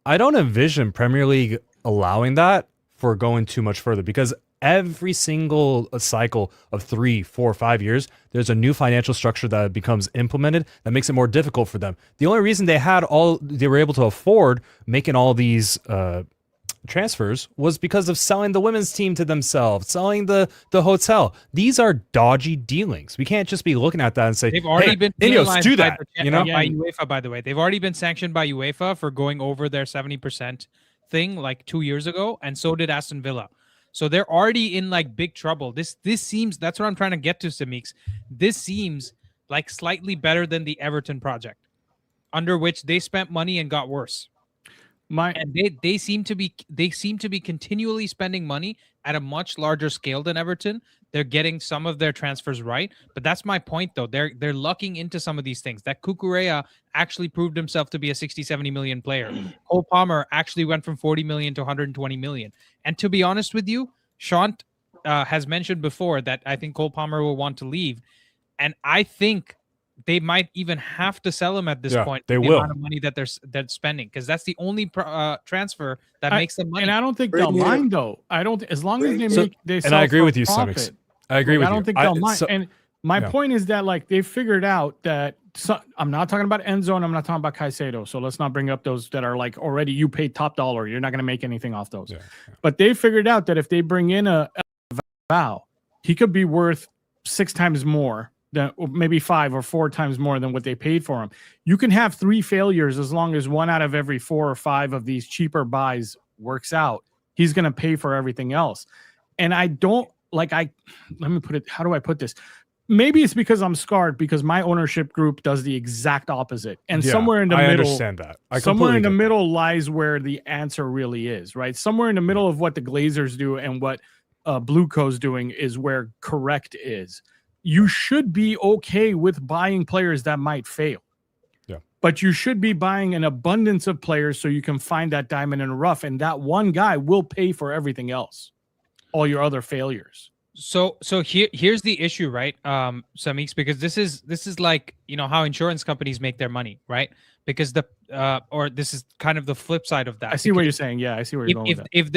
[SPEAKER 2] I don't envision Premier League allowing that for going too much further, because every single cycle of 3, 4, 5 years, there's a new financial structure that becomes implemented that makes it more difficult for them. The only reason they were able to afford making all these transfers was because of selling the women's team to themselves, selling the hotel. These are dodgy dealings. We can't just be looking at that and say,
[SPEAKER 1] they've already been
[SPEAKER 2] INEOS, do that.
[SPEAKER 1] By UEFA, by the way, they've already been sanctioned by UEFA for going over their 70% thing like 2 years ago, and so did Aston Villa. So they're already in like big trouble. This seems, that's what I'm trying to get to, Samix. This seems like slightly better than the Everton project, under which they spent money and got worse. And they seem to be continually spending money at a much larger scale than Everton. They're getting some of their transfers right, but that's my point though. They're lucking into some of these things. That Cucurella actually proved himself to be a 60-70 million player. Cole Palmer actually went from 40 million to 120 million. And to be honest with you, Sean has mentioned before that I think Cole Palmer will want to leave, and I think they might even have to sell him at this point.
[SPEAKER 2] They
[SPEAKER 1] the
[SPEAKER 2] will.
[SPEAKER 1] Amount of money that they're spending, because that's the only transfer that makes them money.
[SPEAKER 5] And I don't think they'll mind though. I don't. As long as they sell.
[SPEAKER 2] And I agree with you,
[SPEAKER 5] profit,
[SPEAKER 2] Samix. I agree with you.
[SPEAKER 5] I don't think they'll mind. And my point is that like they figured out that. I'm not talking about Enzo and I'm not talking about Caicedo. So let's not bring up those that are like already you paid top dollar. You're not going to make anything off those. But they figured out that if they bring in a Val, he could be worth 6 times more than maybe 5 or 4 times more than what they paid for him. You can have 3 failures as long as 1 out of every 4 or 5 of these cheaper buys works out. He's going to pay for everything else. And I don't let me put it. How do I put this? Maybe it's because I'm scarred because my ownership group does the exact opposite. And somewhere in the middle,
[SPEAKER 2] understand that.
[SPEAKER 5] Somewhere in the middle lies where the answer really is, right? Somewhere in the middle of what the Glazers do and what Blueco's doing is where correct is. You should be okay with buying players that might fail.
[SPEAKER 2] Yeah. But
[SPEAKER 5] you should be buying an abundance of players so you can find that diamond in the rough, and that one guy will pay for everything else, all your other failures.
[SPEAKER 1] So here's the issue, right, Samix, because this is like, you know, how insurance companies make their money, right? Because or this is kind of the flip side of that.
[SPEAKER 5] I see what you're saying. Yeah, I see where you're going with that.
[SPEAKER 1] If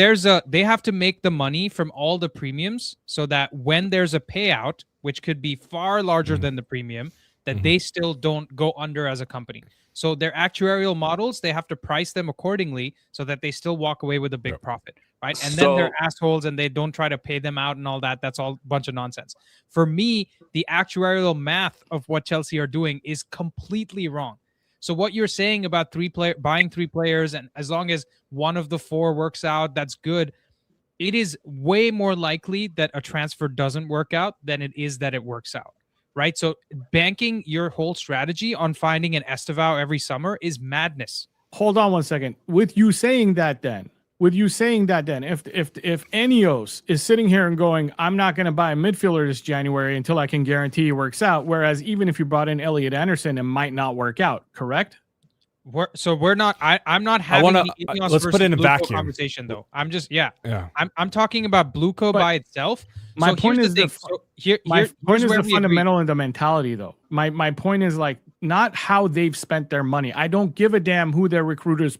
[SPEAKER 1] they have to make the money from all the premiums so that when there's a payout, which could be far larger than the premium, that they still don't go under as a company. So their actuarial models, they have to price them accordingly so that they still walk away with a big profit, right? And then they're assholes and they don't try to pay them out and all that. That's all a bunch of nonsense. For me, the actuarial math of what Chelsea are doing is completely wrong. So what you're saying about buying 3 players, and as long as one of the 4 works out, that's good. It is way more likely that a transfer doesn't work out than it is that it works out. Right, so banking your whole strategy on finding an Estevao every summer is madness.
[SPEAKER 5] Hold on one second. With you saying that, then, if INEOS is sitting here and going, I'm not going to buy a midfielder this January until I can guarantee it works out, whereas even if you brought in Elliot Anderson, it might not work out. Correct?
[SPEAKER 1] We're not. I'm not having the INEOS
[SPEAKER 2] let's put in a vacuum
[SPEAKER 1] conversation though. I'm just I'm talking about Blueco by itself.
[SPEAKER 5] My point is the fundamental and the mentality though. My point is like not how they've spent their money. I don't give a damn who their recruiters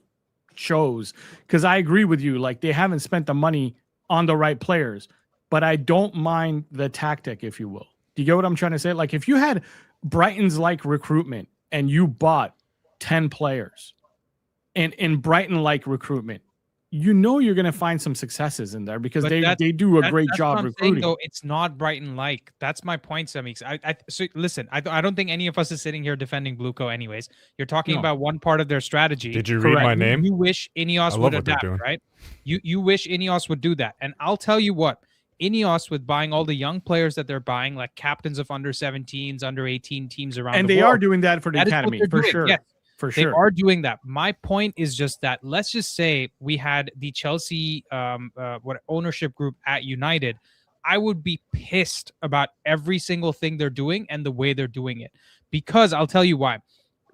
[SPEAKER 5] chose, because I agree with you. Like they haven't spent the money on the right players, but I don't mind the tactic, if you will. Do you get what I'm trying to say? Like if you had Brighton's like recruitment and you bought 10 players and in Brighton like recruitment, you know you're going to find some successes in there because they do a great job recruiting.
[SPEAKER 1] Though it's not Brighton like. That's my point, Samix. So listen, I don't think any of us is sitting here defending Blueco anyways. You're talking about one part of their strategy.
[SPEAKER 2] Did you read my name?
[SPEAKER 1] You wish INEOS would adapt, right? You wish INEOS would do that. And I'll tell you what, INEOS with buying all the young players that they're buying, like captains of under 17s, under 18 teams around
[SPEAKER 5] and
[SPEAKER 1] the world.
[SPEAKER 5] And they are doing that for the academy, for sure.
[SPEAKER 1] Yes.
[SPEAKER 5] For sure.
[SPEAKER 1] They are doing that. My point is just that let's just say we had the Chelsea ownership group at United. I would be pissed about every single thing they're doing and the way they're doing it, because I'll tell you why.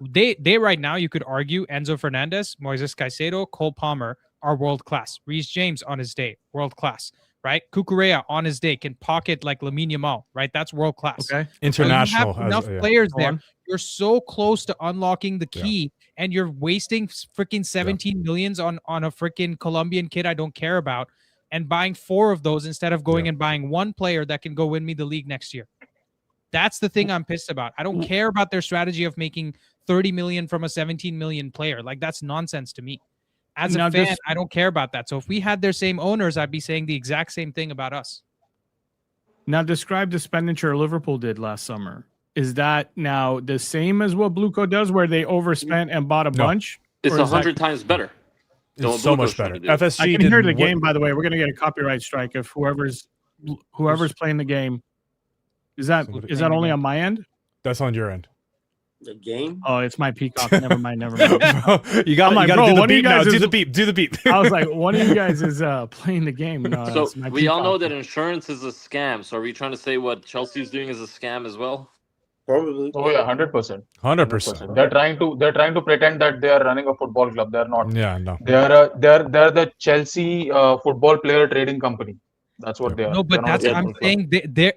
[SPEAKER 1] they right now, you could argue Enzo Fernandez, Moises Caicedo, Cole Palmer are world class. Reece James on his day, world class, right? Kukurea on his day can pocket like Lamine Yamal, right? That's world class.
[SPEAKER 5] Okay.
[SPEAKER 2] International.
[SPEAKER 1] So you have enough players there.
[SPEAKER 5] On.
[SPEAKER 1] You're so close to unlocking the key, and you're wasting freaking 17 millions on a freaking Colombian kid I don't care about, and buying 4 of those instead of going and buying one player that can go win me the league next year. That's the thing I'm pissed about. I don't care about their strategy of making 30 million from a 17 million player. Like, that's nonsense to me. As a fan, I don't care about that. So if we had their same owners, I'd be saying the exact same thing about us.
[SPEAKER 5] Now, describe the expenditure Liverpool did last summer. Is that now the same as what Blueco does, where they overspent and bought a bunch?
[SPEAKER 3] It's 100 times better.
[SPEAKER 2] It's so much better. FSG
[SPEAKER 5] I can hear the game, by the way. We're going to get a copyright strike if whoever's playing the game. Is that only on my end?
[SPEAKER 2] That's on your end.
[SPEAKER 6] The game?
[SPEAKER 5] Oh, it's my Peacock. Never mind. Bro,
[SPEAKER 2] you got to do the beep now. Do the beep. Do the beep.
[SPEAKER 5] I was like, one of you guys is playing the game. No,
[SPEAKER 3] so we all know that insurance is a scam. So are we trying to say what Chelsea's doing is a scam as well?
[SPEAKER 6] Probably.
[SPEAKER 4] Oh yeah, 100%.
[SPEAKER 2] 100%.
[SPEAKER 4] They're trying to pretend that they are running a football club. They're not.
[SPEAKER 2] Yeah, no.
[SPEAKER 4] They're the Chelsea football player trading company. That's what they are.
[SPEAKER 1] No, but that's I'm saying.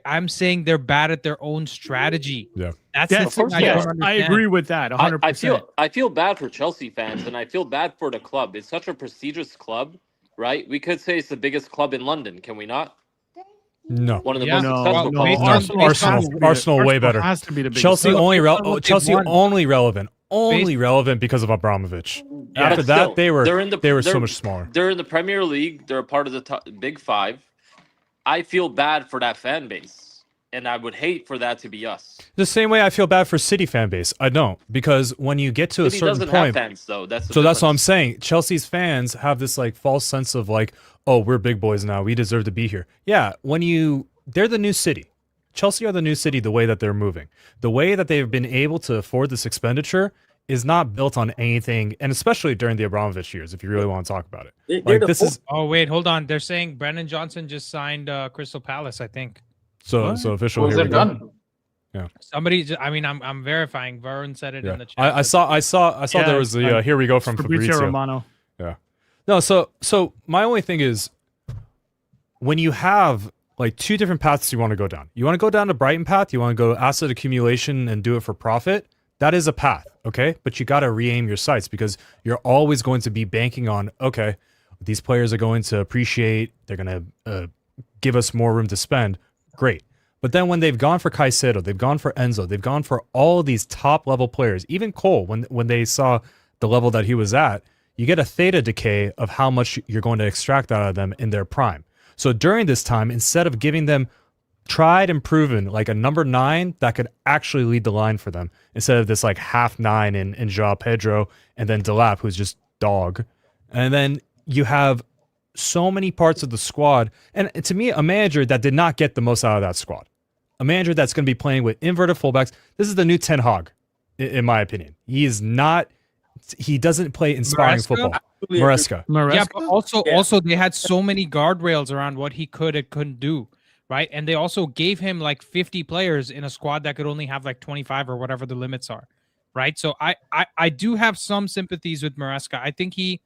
[SPEAKER 1] I'm saying they're bad at their own strategy.
[SPEAKER 2] Yeah,
[SPEAKER 1] that's the thing
[SPEAKER 5] I agree with that. 100%.
[SPEAKER 3] I feel bad for Chelsea fans, and I feel bad for the club. It's such a prestigious club, right? We could say it's the biggest club in London, can we not?
[SPEAKER 2] No,
[SPEAKER 3] one of the most successful
[SPEAKER 2] clubs. Arsenal way better.
[SPEAKER 5] Has to be the
[SPEAKER 2] Chelsea only relevant because of Abramovich.
[SPEAKER 3] Yeah,
[SPEAKER 2] after that, they were so much smaller.
[SPEAKER 3] They're in the Premier League. They're a part of the Big Five. I feel bad for that fan base, and I would hate for that to be us.
[SPEAKER 2] The same way I feel bad for City fan base. I don't, because when you get to
[SPEAKER 3] City
[SPEAKER 2] a certain
[SPEAKER 3] doesn't
[SPEAKER 2] point,
[SPEAKER 3] have fans, though. That's
[SPEAKER 2] what I'm saying. Chelsea's fans have this like false sense of like, oh, we're big boys now. We deserve to be here. Yeah, they're the new city. Chelsea are the new city. The way that they're moving, the way that they've been able to afford this expenditure is not built on anything, and especially during the Abramovich years, if you really want to talk about it.
[SPEAKER 1] Oh, wait, hold on. They're saying Brennan Johnson just signed Crystal Palace, I think.
[SPEAKER 2] So official.
[SPEAKER 4] Is it done?
[SPEAKER 2] Yeah.
[SPEAKER 1] Somebody, I'm verifying. Varun said it in the chat.
[SPEAKER 2] I saw there was the here we go from Fabrizio
[SPEAKER 5] Romano.
[SPEAKER 2] Yeah. No, so my only thing is, when you have like 2 different paths you want to go down. You want to go down the Brighton path, you want to go asset accumulation and do it for profit. That is a path, okay? But you got to re-aim your sights, because you're always going to be banking on, okay, these players are going to appreciate, they're going to give us more room to spend. Great. But then when they've gone for Caicedo, they've gone for Enzo, they've gone for all of these top-level players, even Cole, when they saw the level that he was at, you get a theta decay of how much you're going to extract out of them in their prime. So during this time, instead of giving them tried and proven, like a number 9 that could actually lead the line for them, instead of this like half 9 in João Pedro and then Delap, who's just dog. And then you have so many parts of the squad. And to me, a manager that did not get the most out of that squad. A manager that's going to be playing with inverted fullbacks. This is the new Ten Hag, in my opinion. He doesn't play inspiring football. Maresca.
[SPEAKER 1] Yeah, but also they had so many guardrails around what he could and couldn't do. Right. And they also gave him like 50 players in a squad that could only have like 25 or whatever the limits are. Right. So I do have some sympathies with Maresca. I think he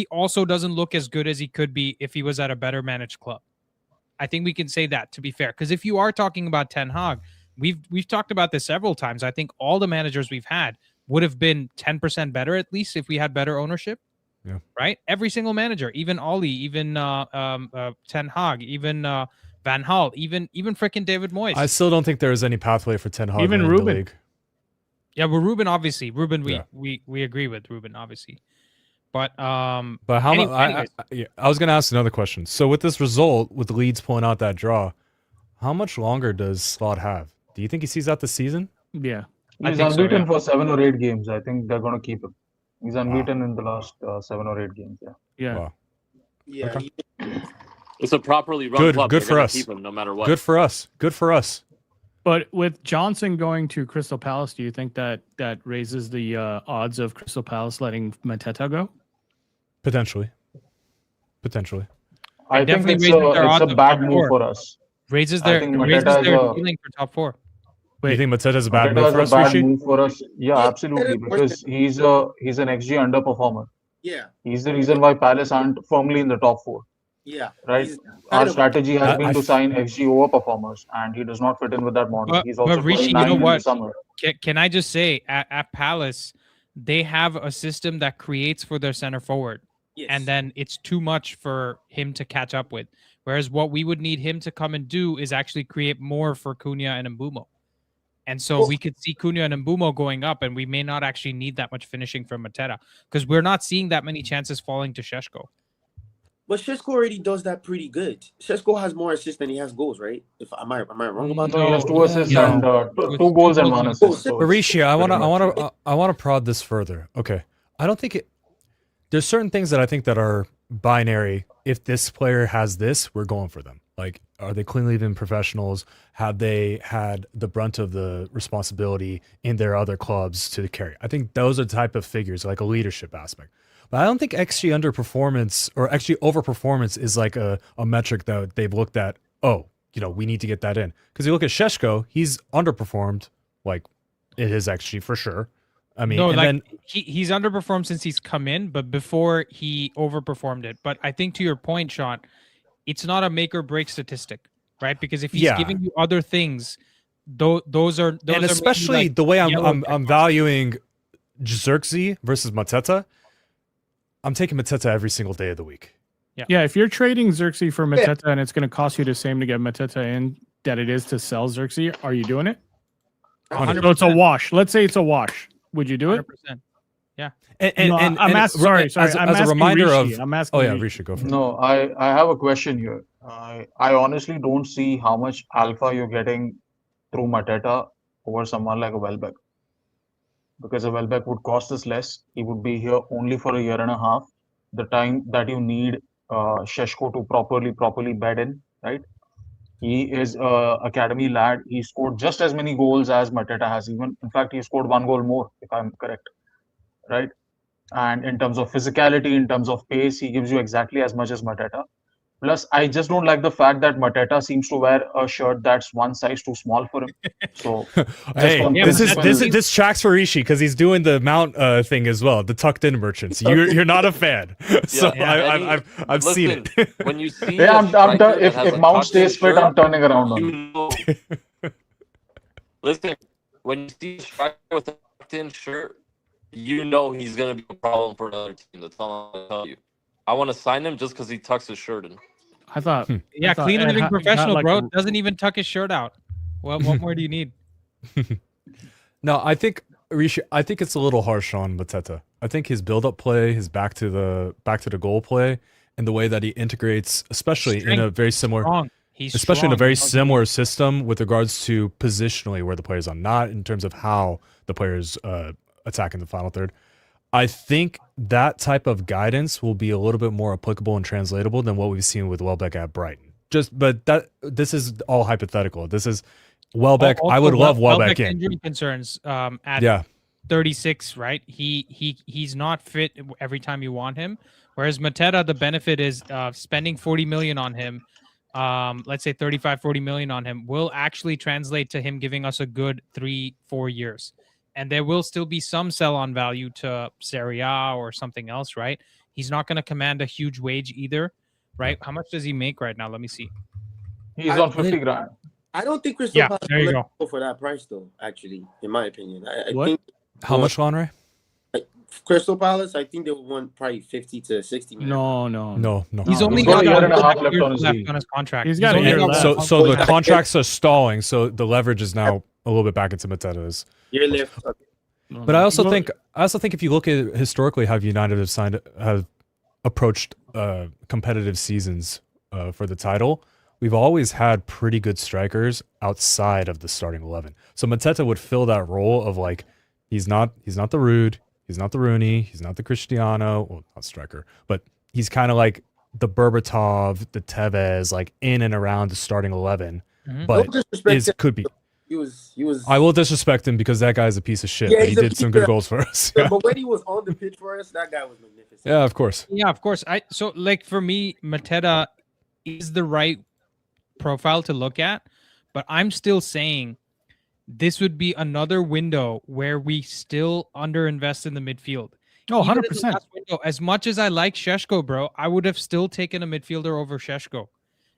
[SPEAKER 1] also doesn't look as good as he could be if he was at a better managed club. I think we can say that, to be fair, because if you are talking about Ten Hag, we've talked about this several times. I think all the managers we've had would have been 10% better, at least, if we had better ownership.
[SPEAKER 2] Yeah.
[SPEAKER 1] Right. Every single manager, even Oli, even Ten Hag, even Van Gaal, even freaking David Moyes.
[SPEAKER 2] I still don't think there is any pathway for Ten Hag.
[SPEAKER 5] Even Ruben.
[SPEAKER 2] The league.
[SPEAKER 1] Yeah, well, Ruben, obviously. We agree with Ruben, obviously. But
[SPEAKER 2] how much? I was going to ask another question. So with this result, with Leeds pulling out that draw, how much longer does Slot have? Do you think he sees out the season?
[SPEAKER 5] Yeah,
[SPEAKER 4] he's unbeaten for 7 or 8 games. I think they're going to keep him. He's unbeaten in the last 7 or 8 games.
[SPEAKER 5] Yeah.
[SPEAKER 2] Wow.
[SPEAKER 6] Yeah.
[SPEAKER 2] Okay.
[SPEAKER 3] It's a properly run club.
[SPEAKER 2] Good for us.
[SPEAKER 3] Keep him no matter what.
[SPEAKER 2] Good for us.
[SPEAKER 5] But with Johnson going to Crystal Palace, do you think that raises the odds of Crystal Palace letting Mateta go?
[SPEAKER 2] Potentially.
[SPEAKER 4] I think it's a bad move for us.
[SPEAKER 1] Raises their ceiling for top 4.
[SPEAKER 2] You think Mateta's a bad
[SPEAKER 4] Mateta
[SPEAKER 2] move
[SPEAKER 4] is
[SPEAKER 2] for
[SPEAKER 4] a
[SPEAKER 2] us,
[SPEAKER 4] bad
[SPEAKER 2] Rishi?
[SPEAKER 4] move for us. Yeah,
[SPEAKER 6] Yeah,
[SPEAKER 4] absolutely.
[SPEAKER 6] of course.
[SPEAKER 4] Because he's an XG underperformer.
[SPEAKER 6] Yeah,
[SPEAKER 4] He's the reason why Palace aren't firmly in the top four.
[SPEAKER 6] yeah.
[SPEAKER 4] Right?
[SPEAKER 6] He's
[SPEAKER 4] Our
[SPEAKER 6] kind of
[SPEAKER 4] strategy has
[SPEAKER 2] I
[SPEAKER 4] been to sign XG overperformers, and he does not fit in with that model. He's also
[SPEAKER 1] But Rishi,
[SPEAKER 4] putting
[SPEAKER 1] you know
[SPEAKER 4] 9 in the
[SPEAKER 1] what?
[SPEAKER 4] summer.
[SPEAKER 1] Can I just say at Palace, they have a system that creates for their center forward,
[SPEAKER 6] yes.
[SPEAKER 1] and then it's too much for him to catch up with. Whereas what we would need him to come and do is actually create more for Cunha and Mbumo. And so
[SPEAKER 6] Well-
[SPEAKER 1] we could see Cunha and Mbumo going up, and we may not actually need that much finishing from Mateta because we're not seeing that many chances falling to Šeško.
[SPEAKER 6] But Šeško already does that pretty good. Šeško has more assists than he has goals, right? Am I wrong about that?
[SPEAKER 4] No, he has 2 assists
[SPEAKER 1] no.
[SPEAKER 4] and
[SPEAKER 1] It's
[SPEAKER 4] 2 goals and 1
[SPEAKER 1] and
[SPEAKER 4] assist. So
[SPEAKER 2] Rishi, I
[SPEAKER 4] pretty
[SPEAKER 2] want
[SPEAKER 4] much-
[SPEAKER 2] to prod this further. Okay, I don't think it. There's certain things that I think that are binary. If this player has this, we're going for them. Like, are they cleanly been professionals? Have they had the brunt of the responsibility in their other clubs to carry? I think those are the type of figures, like a leadership aspect. But I don't think XG underperformance or XG overperformance is like a metric that they've looked at. Oh, we need to get that in. Because you look at Šeško, he's underperformed, like, in his XG for sure. I mean,
[SPEAKER 1] No,
[SPEAKER 2] and
[SPEAKER 1] like
[SPEAKER 2] then
[SPEAKER 1] he's underperformed since he's come in, but before he overperformed it. But I think to your point, Sean, it's not a make or break statistic, right? Because if he's giving you other things, those are
[SPEAKER 2] and especially the way I'm valuing Xerxes versus Mateta, I'm taking Mateta every single day of the week.
[SPEAKER 5] Yeah, if you're trading Xerxes for Mateta and it's going to cost you the same to get Mateta in that it is to sell Xerxes, are you doing it?
[SPEAKER 1] 100%.
[SPEAKER 5] So it's a wash. Let's say it's a wash. Would you do it?
[SPEAKER 1] 100%. Yeah.
[SPEAKER 5] I'm asking. Sorry.
[SPEAKER 2] As
[SPEAKER 5] I'm
[SPEAKER 2] a
[SPEAKER 5] asking
[SPEAKER 2] reminder
[SPEAKER 5] Rishi.
[SPEAKER 2] of.
[SPEAKER 5] I'm asking.
[SPEAKER 2] Oh yeah,
[SPEAKER 5] Rishi.
[SPEAKER 2] Rishi, go for it.
[SPEAKER 4] No, I have a question here. I honestly don't see how much alpha you're getting through Mateta over someone like a Welbeck. Because a Welbeck would cost us less. He would be here only for a year and a half. The time that you need Šeško to properly bed in, right? He is a academy lad. He scored just as many goals as Mateta has. Even in fact, he scored 1 goal more, if I'm correct, right? And in terms of physicality, in terms of pace, he gives you exactly as much as Mateta. Plus, I just don't like the fact that Mateta seems to wear a shirt that's 1 size too small for him. So,
[SPEAKER 2] hey, this tracks for Rishi because he's doing the Mount thing as well, the tucked in merchants. You're not a fan, so I've seen it.
[SPEAKER 3] When you see,
[SPEAKER 4] if Mount stays fit, I'm turning around on him.
[SPEAKER 3] Listen, when you see a striker with a tucked in shirt, you know he's gonna be a problem for another team. That's all I'm gonna tell you. I want to sign him just because he tucks his shirt in.
[SPEAKER 5] I thought.
[SPEAKER 1] Yeah, clean
[SPEAKER 5] Ed
[SPEAKER 1] living
[SPEAKER 5] got
[SPEAKER 1] professional,
[SPEAKER 5] like
[SPEAKER 1] bro.
[SPEAKER 5] a-
[SPEAKER 1] Doesn't even tuck his shirt out. What more do you need?
[SPEAKER 2] No, I think Rishi. I think it's a little harsh on Mateta. I think his build-up play, his back to the goal play, and the way that he integrates, especially in a very similar,
[SPEAKER 1] Strong. He's
[SPEAKER 2] especially in a
[SPEAKER 1] strong.
[SPEAKER 2] very similar system with regards to positionally where the players are, not in terms of how the players attack in the final third. I think that type of guidance will be a little bit more applicable and translatable than what we've seen with Welbeck at Brighton. But this is all hypothetical. This is Welbeck.
[SPEAKER 1] Also,
[SPEAKER 2] I would love Welbeck in.
[SPEAKER 1] Injury concerns at 36, right? He's not fit every time you want him. Whereas Mateta, the benefit is spending 40 million on him. Let's say 35, 40 million on him will actually translate to him giving us a good 3-4 years. And there will still be some sell-on value to Serie A or something else, right? He's not going to command a huge wage either, right? How much does he make right now? Let me see.
[SPEAKER 4] He's on 50 grand.
[SPEAKER 6] I don't think Crystal Palace
[SPEAKER 1] there you
[SPEAKER 6] will
[SPEAKER 1] go.
[SPEAKER 6] let go for that price, though. Actually, in my opinion, I
[SPEAKER 5] What?
[SPEAKER 6] think
[SPEAKER 2] How much, Lonray?
[SPEAKER 6] Crystal Palace. I think they would want probably 50 to 60 million.
[SPEAKER 2] No.
[SPEAKER 1] He's only
[SPEAKER 4] He's got
[SPEAKER 1] got
[SPEAKER 4] a year and a half
[SPEAKER 1] years
[SPEAKER 4] left on his deal.
[SPEAKER 1] his contract.
[SPEAKER 5] He's got a
[SPEAKER 1] only
[SPEAKER 5] year
[SPEAKER 1] got
[SPEAKER 5] left.
[SPEAKER 1] one
[SPEAKER 2] So the
[SPEAKER 1] contract.
[SPEAKER 2] contracts are stalling. So the leverage is now a little bit back into Mateta's.
[SPEAKER 6] Year left.
[SPEAKER 2] But I also think if you look at historically how United have approached competitive seasons for the title, we've always had pretty good strikers outside of the starting 11. So Mateta would fill that role of like he's not the Rude, he's not the Rooney, he's not the Cristiano, well not striker, but he's kind of like the Berbatov, the Tevez, like in and around the starting 11.
[SPEAKER 1] Mhm.
[SPEAKER 2] But
[SPEAKER 6] No disrespect
[SPEAKER 2] could be.
[SPEAKER 6] He was.
[SPEAKER 2] I will disrespect him because that guy's a piece of shit.
[SPEAKER 6] Yeah,
[SPEAKER 2] but he
[SPEAKER 6] he's a
[SPEAKER 2] did some
[SPEAKER 6] piece
[SPEAKER 2] good
[SPEAKER 6] of-
[SPEAKER 2] goals for us.
[SPEAKER 6] But when he was on the pitch for us, that guy was magnificent.
[SPEAKER 2] Yeah, of course.
[SPEAKER 1] Yeah, of course. So like for me, Mateta is the right profile to look at, but I'm still saying this would be another window where we still underinvest in the midfield.
[SPEAKER 5] Oh,
[SPEAKER 1] Even in the
[SPEAKER 5] 100%.
[SPEAKER 1] last window, as much as I like Šeško, bro, I would have still taken a midfielder over Šeško.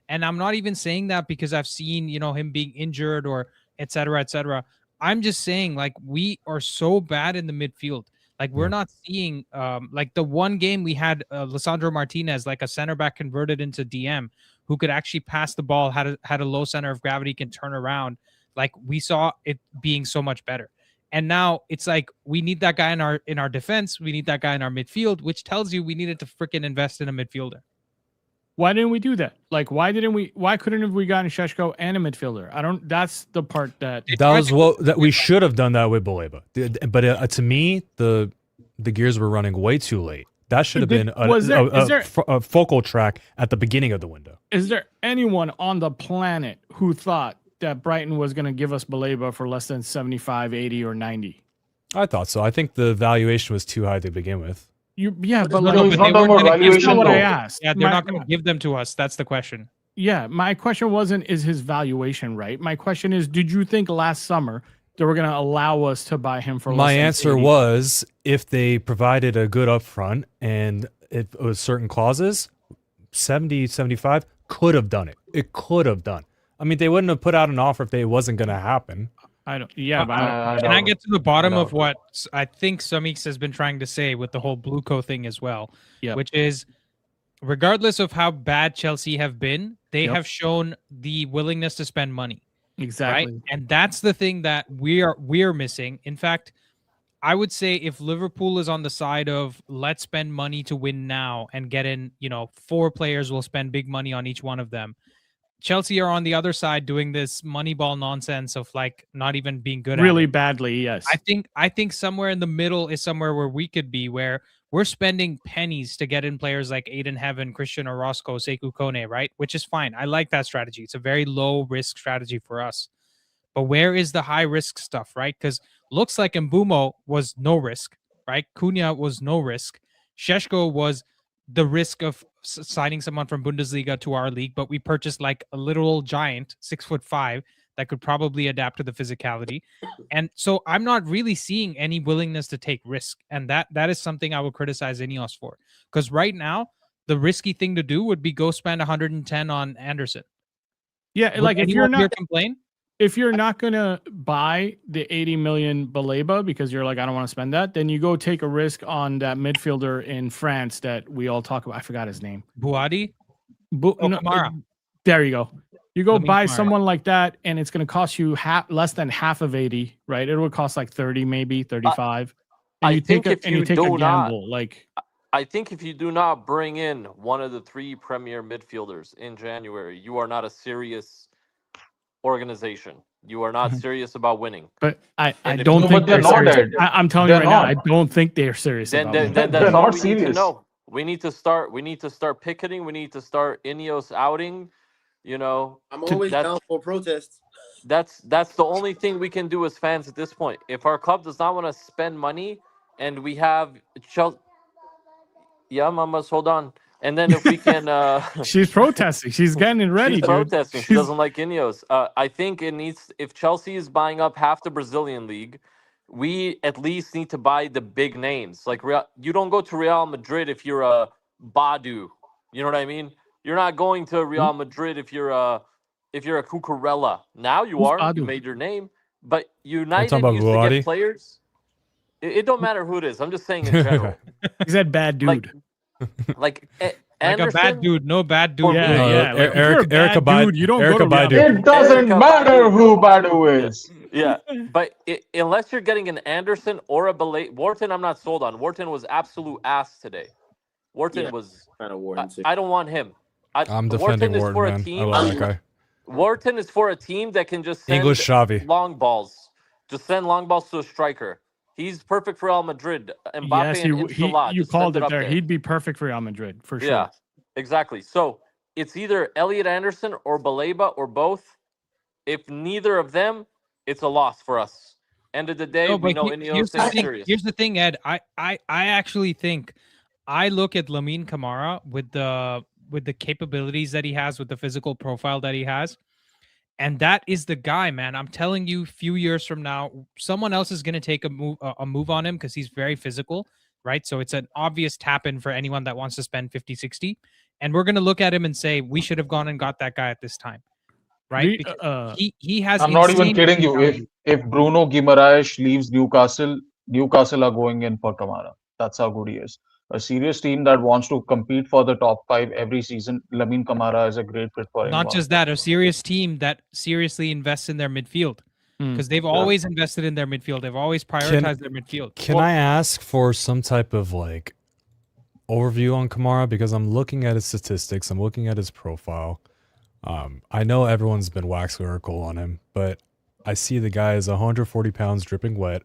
[SPEAKER 1] And I'm not even saying that because I've seen, him being injured or et cetera, et cetera. I'm just saying, like, we are so bad in the midfield. Like, we're not seeing, like, the one game we had Lisandro Martinez, like a center back converted into DM, who could actually pass the ball, had a low center of gravity, can turn around. Like, we saw it being so much better. And now it's like we need that guy in our defense. We need that guy in our midfield, which tells you we needed to freaking invest in a midfielder.
[SPEAKER 5] Why didn't we do that? Like, why couldn't we gotten Šeško and a midfielder? That's the part that
[SPEAKER 2] we should have done that with Baleba. But to me, the gears were running way too late. That should have been a focal track at the beginning of the window.
[SPEAKER 5] Is there anyone on the planet who thought that Brighton was going to give us Baleba for less than 75, 80, or 90?
[SPEAKER 2] I thought so. I think the valuation was too high to begin with.
[SPEAKER 5] But
[SPEAKER 4] it's not
[SPEAKER 5] what I asked.
[SPEAKER 1] Yeah, they're not going to give them to us. That's the question.
[SPEAKER 5] Yeah, my question wasn't, is his valuation right? My question is, did you think last summer they were going to allow us to buy him for less
[SPEAKER 2] My
[SPEAKER 5] than
[SPEAKER 2] answer
[SPEAKER 5] 80?
[SPEAKER 2] was, if they provided a good upfront and it was certain clauses, 70, 75 could have done it. It could have done. I mean, they wouldn't have put out an offer if it wasn't going to happen.
[SPEAKER 5] I don't. Yeah, but
[SPEAKER 1] can I get to the bottom of what I think Samix has been trying to say with the whole Blueco thing as well?
[SPEAKER 5] Yeah.
[SPEAKER 1] Which is, regardless of how bad Chelsea have been, they have shown the willingness to spend money.
[SPEAKER 5] Exactly.
[SPEAKER 1] Right? And that's the thing that we're missing. In fact, I would say if Liverpool is on the side of let's spend money to win now and get in, 4 players will spend big money on each one of them. Chelsea are on the other side doing this Moneyball nonsense of like not even being good
[SPEAKER 5] really
[SPEAKER 1] at it.
[SPEAKER 5] badly. Yes.
[SPEAKER 1] I think somewhere in the middle is somewhere where we could be, where we're spending pennies to get in players like Aiden Heaven, Christian Orozco, Sekou Kone, right? Which is fine. I like that strategy. It's a very low risk strategy for us. But where is the high risk stuff, right? Because looks like Mbumo was no risk, right? Cunha was no risk. Šeško was the risk of signing someone from Bundesliga to our league, but we purchased like a literal giant, 6'5", that could probably adapt to the physicality. And so I'm not really seeing any willingness to take risk. And that is something I will criticize INEOS for. Because right now, the risky thing to do would be go spend 110 on Anderson.
[SPEAKER 5] Yeah,
[SPEAKER 1] Would
[SPEAKER 5] like if you're not
[SPEAKER 1] complain?
[SPEAKER 5] If you're not going to buy the 80 million Baleba because you're like, I don't want to spend that, then you go take a risk on that midfielder in France that we all talk about. I forgot his name.
[SPEAKER 1] Buadi?
[SPEAKER 5] Kamara. There you go. You go buy
[SPEAKER 1] Kamara.
[SPEAKER 5] someone like that, and it's going to cost you less than half of 80, right? It would cost like 30, maybe 35. And you take a gamble.
[SPEAKER 3] I think if you do not bring in one of the 3 premier midfielders in January, you are not a serious organization. You are not serious about winning.
[SPEAKER 5] But I don't think they're serious. I'm telling you right now, I don't think they're serious.
[SPEAKER 3] Then that's all we need to know. We need to start picketing. We need to start INEOS outing. I'm
[SPEAKER 6] always down for protests.
[SPEAKER 3] That's the only thing we can do as fans at this point. If our club does not want to spend money, and we have Chelsea, mamas, hold on. And then if we can...
[SPEAKER 5] she's protesting. She's getting ready,
[SPEAKER 3] She's protesting. She doesn't like INEOS. I think it needs... If Chelsea is buying up half the Brazilian league, we at least need to buy the big names. Like, you don't go to Real Madrid if you're a Badu. You know what I mean? You're not going to Real Madrid if you're a Cucurella. Now you are. Badu? You made your name. But United used to get players... It don't matter who it is. I'm just saying in general.
[SPEAKER 5] He's that bad dude.
[SPEAKER 3] Like
[SPEAKER 1] a bad dude, no bad dude.
[SPEAKER 2] Eric Badu. You don't go to
[SPEAKER 4] Badu. It doesn't matter who Badu is.
[SPEAKER 3] Yeah, but unless you're getting an Anderson or a Wharton, I'm not sold on. Wharton was absolute ass today. Wharton was kind of Wharton. I don't want him.
[SPEAKER 2] I'm defending Wharton, man. I love that guy.
[SPEAKER 3] Wharton is for a team that can just send
[SPEAKER 2] English Xavi.
[SPEAKER 3] Long balls. Just send long balls to a striker. He's perfect for Real Madrid. Mbappe and
[SPEAKER 5] you called it there. He'd be perfect for Real Madrid, for sure.
[SPEAKER 3] Yeah, exactly. So it's either Elliot Anderson or Baleba or both. If neither of them, it's a loss for us. End of the day, we know INEOS is serious.
[SPEAKER 1] Here's the thing, Ed. I actually think I look at Lamine Camara with the capabilities that he has, with the physical profile that he has, And that is the guy, man. I'm telling you, few years from now, someone else is going to take a move on him because he's very physical, right? So it's an obvious tap in for anyone that wants to spend 50, 60. And we're going to look at him and say, we should have gone and got that guy at this time, right? Because he has.
[SPEAKER 4] I'm not even kidding you. If Bruno Guimaraes leaves Newcastle are going in for Kamara. That's how good he is. A serious team that wants to compete for the top 5 every season, Lamine Kamara is a great fit for him.
[SPEAKER 1] Not just that, a serious team that seriously invests in their midfield, because they've always invested in their midfield. They've always prioritized their midfield.
[SPEAKER 2] Can I ask for some type of like overview on Kamara? Because I'm looking at his statistics, I'm looking at his profile. I know everyone's been wax lyrical on him, but I see the guy is 140 pounds, dripping wet,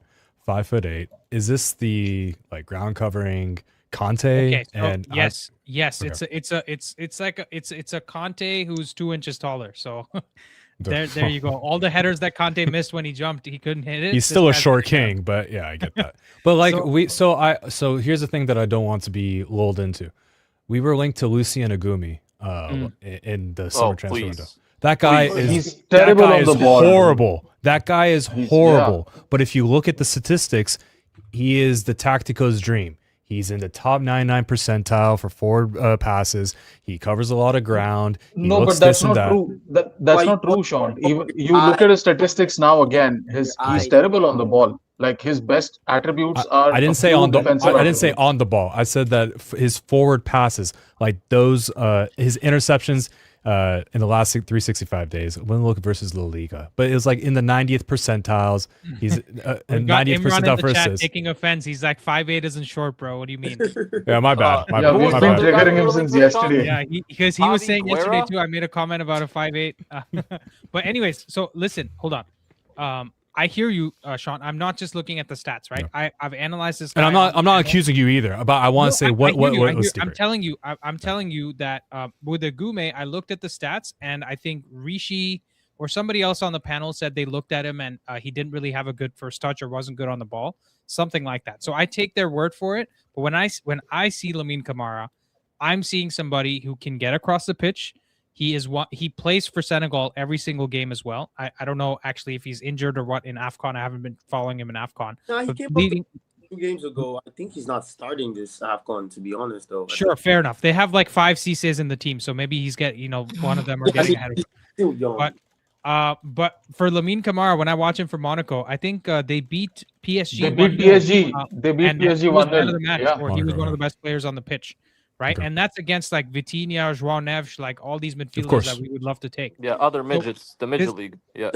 [SPEAKER 2] 5'8". Is this the like ground covering Conte?
[SPEAKER 1] Okay, so
[SPEAKER 2] and
[SPEAKER 1] yes,
[SPEAKER 2] okay.
[SPEAKER 1] it's a Conte who's 2 inches taller. So there you go. All the headers that Conte missed when he jumped, he couldn't hit it.
[SPEAKER 2] He's still a short king, but yeah, I get that. But like so here's the thing that I don't want to be lulled into. We were linked to Lucien Agumi in the summer transfer window. That guy
[SPEAKER 4] he's terrible on the ball.
[SPEAKER 2] Horrible. That guy is horrible. Yeah. But if you look at the statistics, he is the Tactico's dream. He's in the top 99 percentile for forward passes. He covers a lot of ground.
[SPEAKER 4] No, but that's not true. That's not true, Sean. Even you look at his statistics now again. He's terrible on the ball. Like his best attributes are.
[SPEAKER 2] I didn't say on the. I didn't say on the ball. I said that his forward passes, like those, his interceptions. In the last 365 days, when look versus La Liga, but it was like in the 90th percentiles. He's in 90th percentile for assists.
[SPEAKER 1] Taking offense, he's like 5'8" isn't short, bro. What do you mean?
[SPEAKER 2] Yeah, my bad. My
[SPEAKER 4] bad.
[SPEAKER 2] We've
[SPEAKER 4] been triggering him since yesterday.
[SPEAKER 1] Yeah, because he was saying yesterday too. I made a comment about a 5'8". But anyways, so listen, hold on. I hear you, Sean. I'm not just looking at the stats, right? No. I've analyzed this guy,
[SPEAKER 2] and I'm not accusing you either. But I want to say what was
[SPEAKER 1] I'm telling you that with the Gume, I looked at the stats, and I think Rishi or somebody else on the panel said they looked at him and he didn't really have a good first touch or wasn't good on the ball, something like that. So I take their word for it. But when I see Lamine Kamara, I'm seeing somebody who can get across the pitch. He plays for Senegal every single game as well. I don't know actually if he's injured or what in AFCON. I haven't been following him in AFCON.
[SPEAKER 6] No, he came up 2 games ago. I think he's not starting this AFCON, to be honest, though.
[SPEAKER 1] Sure, fair enough. They have like 5 Cisses in the team, so maybe he's one of them are getting ahead of him.
[SPEAKER 6] Still young.
[SPEAKER 1] But for Lamine Kamara, when I watch him for Monaco, I think they beat PSG.
[SPEAKER 4] They beat PSG. They beat PSG 1-0.
[SPEAKER 1] Or he was one of the best players on the pitch. Right, okay. And that's against like Vitinha, João Neves, like all these midfielders that we would love to take.
[SPEAKER 3] Yeah, other midgets, the midget league. Yeah,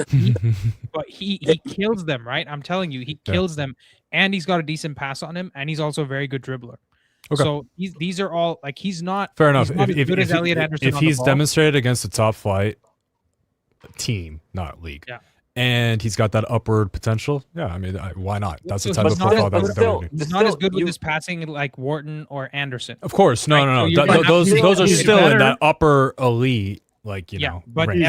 [SPEAKER 1] but he kills them, right? I'm telling you, he kills them, and he's got a decent pass on him, and he's also a very good dribbler. Okay. So these are all like he's not
[SPEAKER 2] fair enough.
[SPEAKER 1] If
[SPEAKER 2] he's demonstrated against a top flight team, not league.
[SPEAKER 1] Yeah.
[SPEAKER 2] And he's got that upward potential. Yeah, I mean, why not? That's the type of profile that we do.
[SPEAKER 1] He's not as good with his passing like Wharton or Anderson.
[SPEAKER 2] Of course, no. Those are still in that upper elite, like you know.
[SPEAKER 1] But
[SPEAKER 5] he's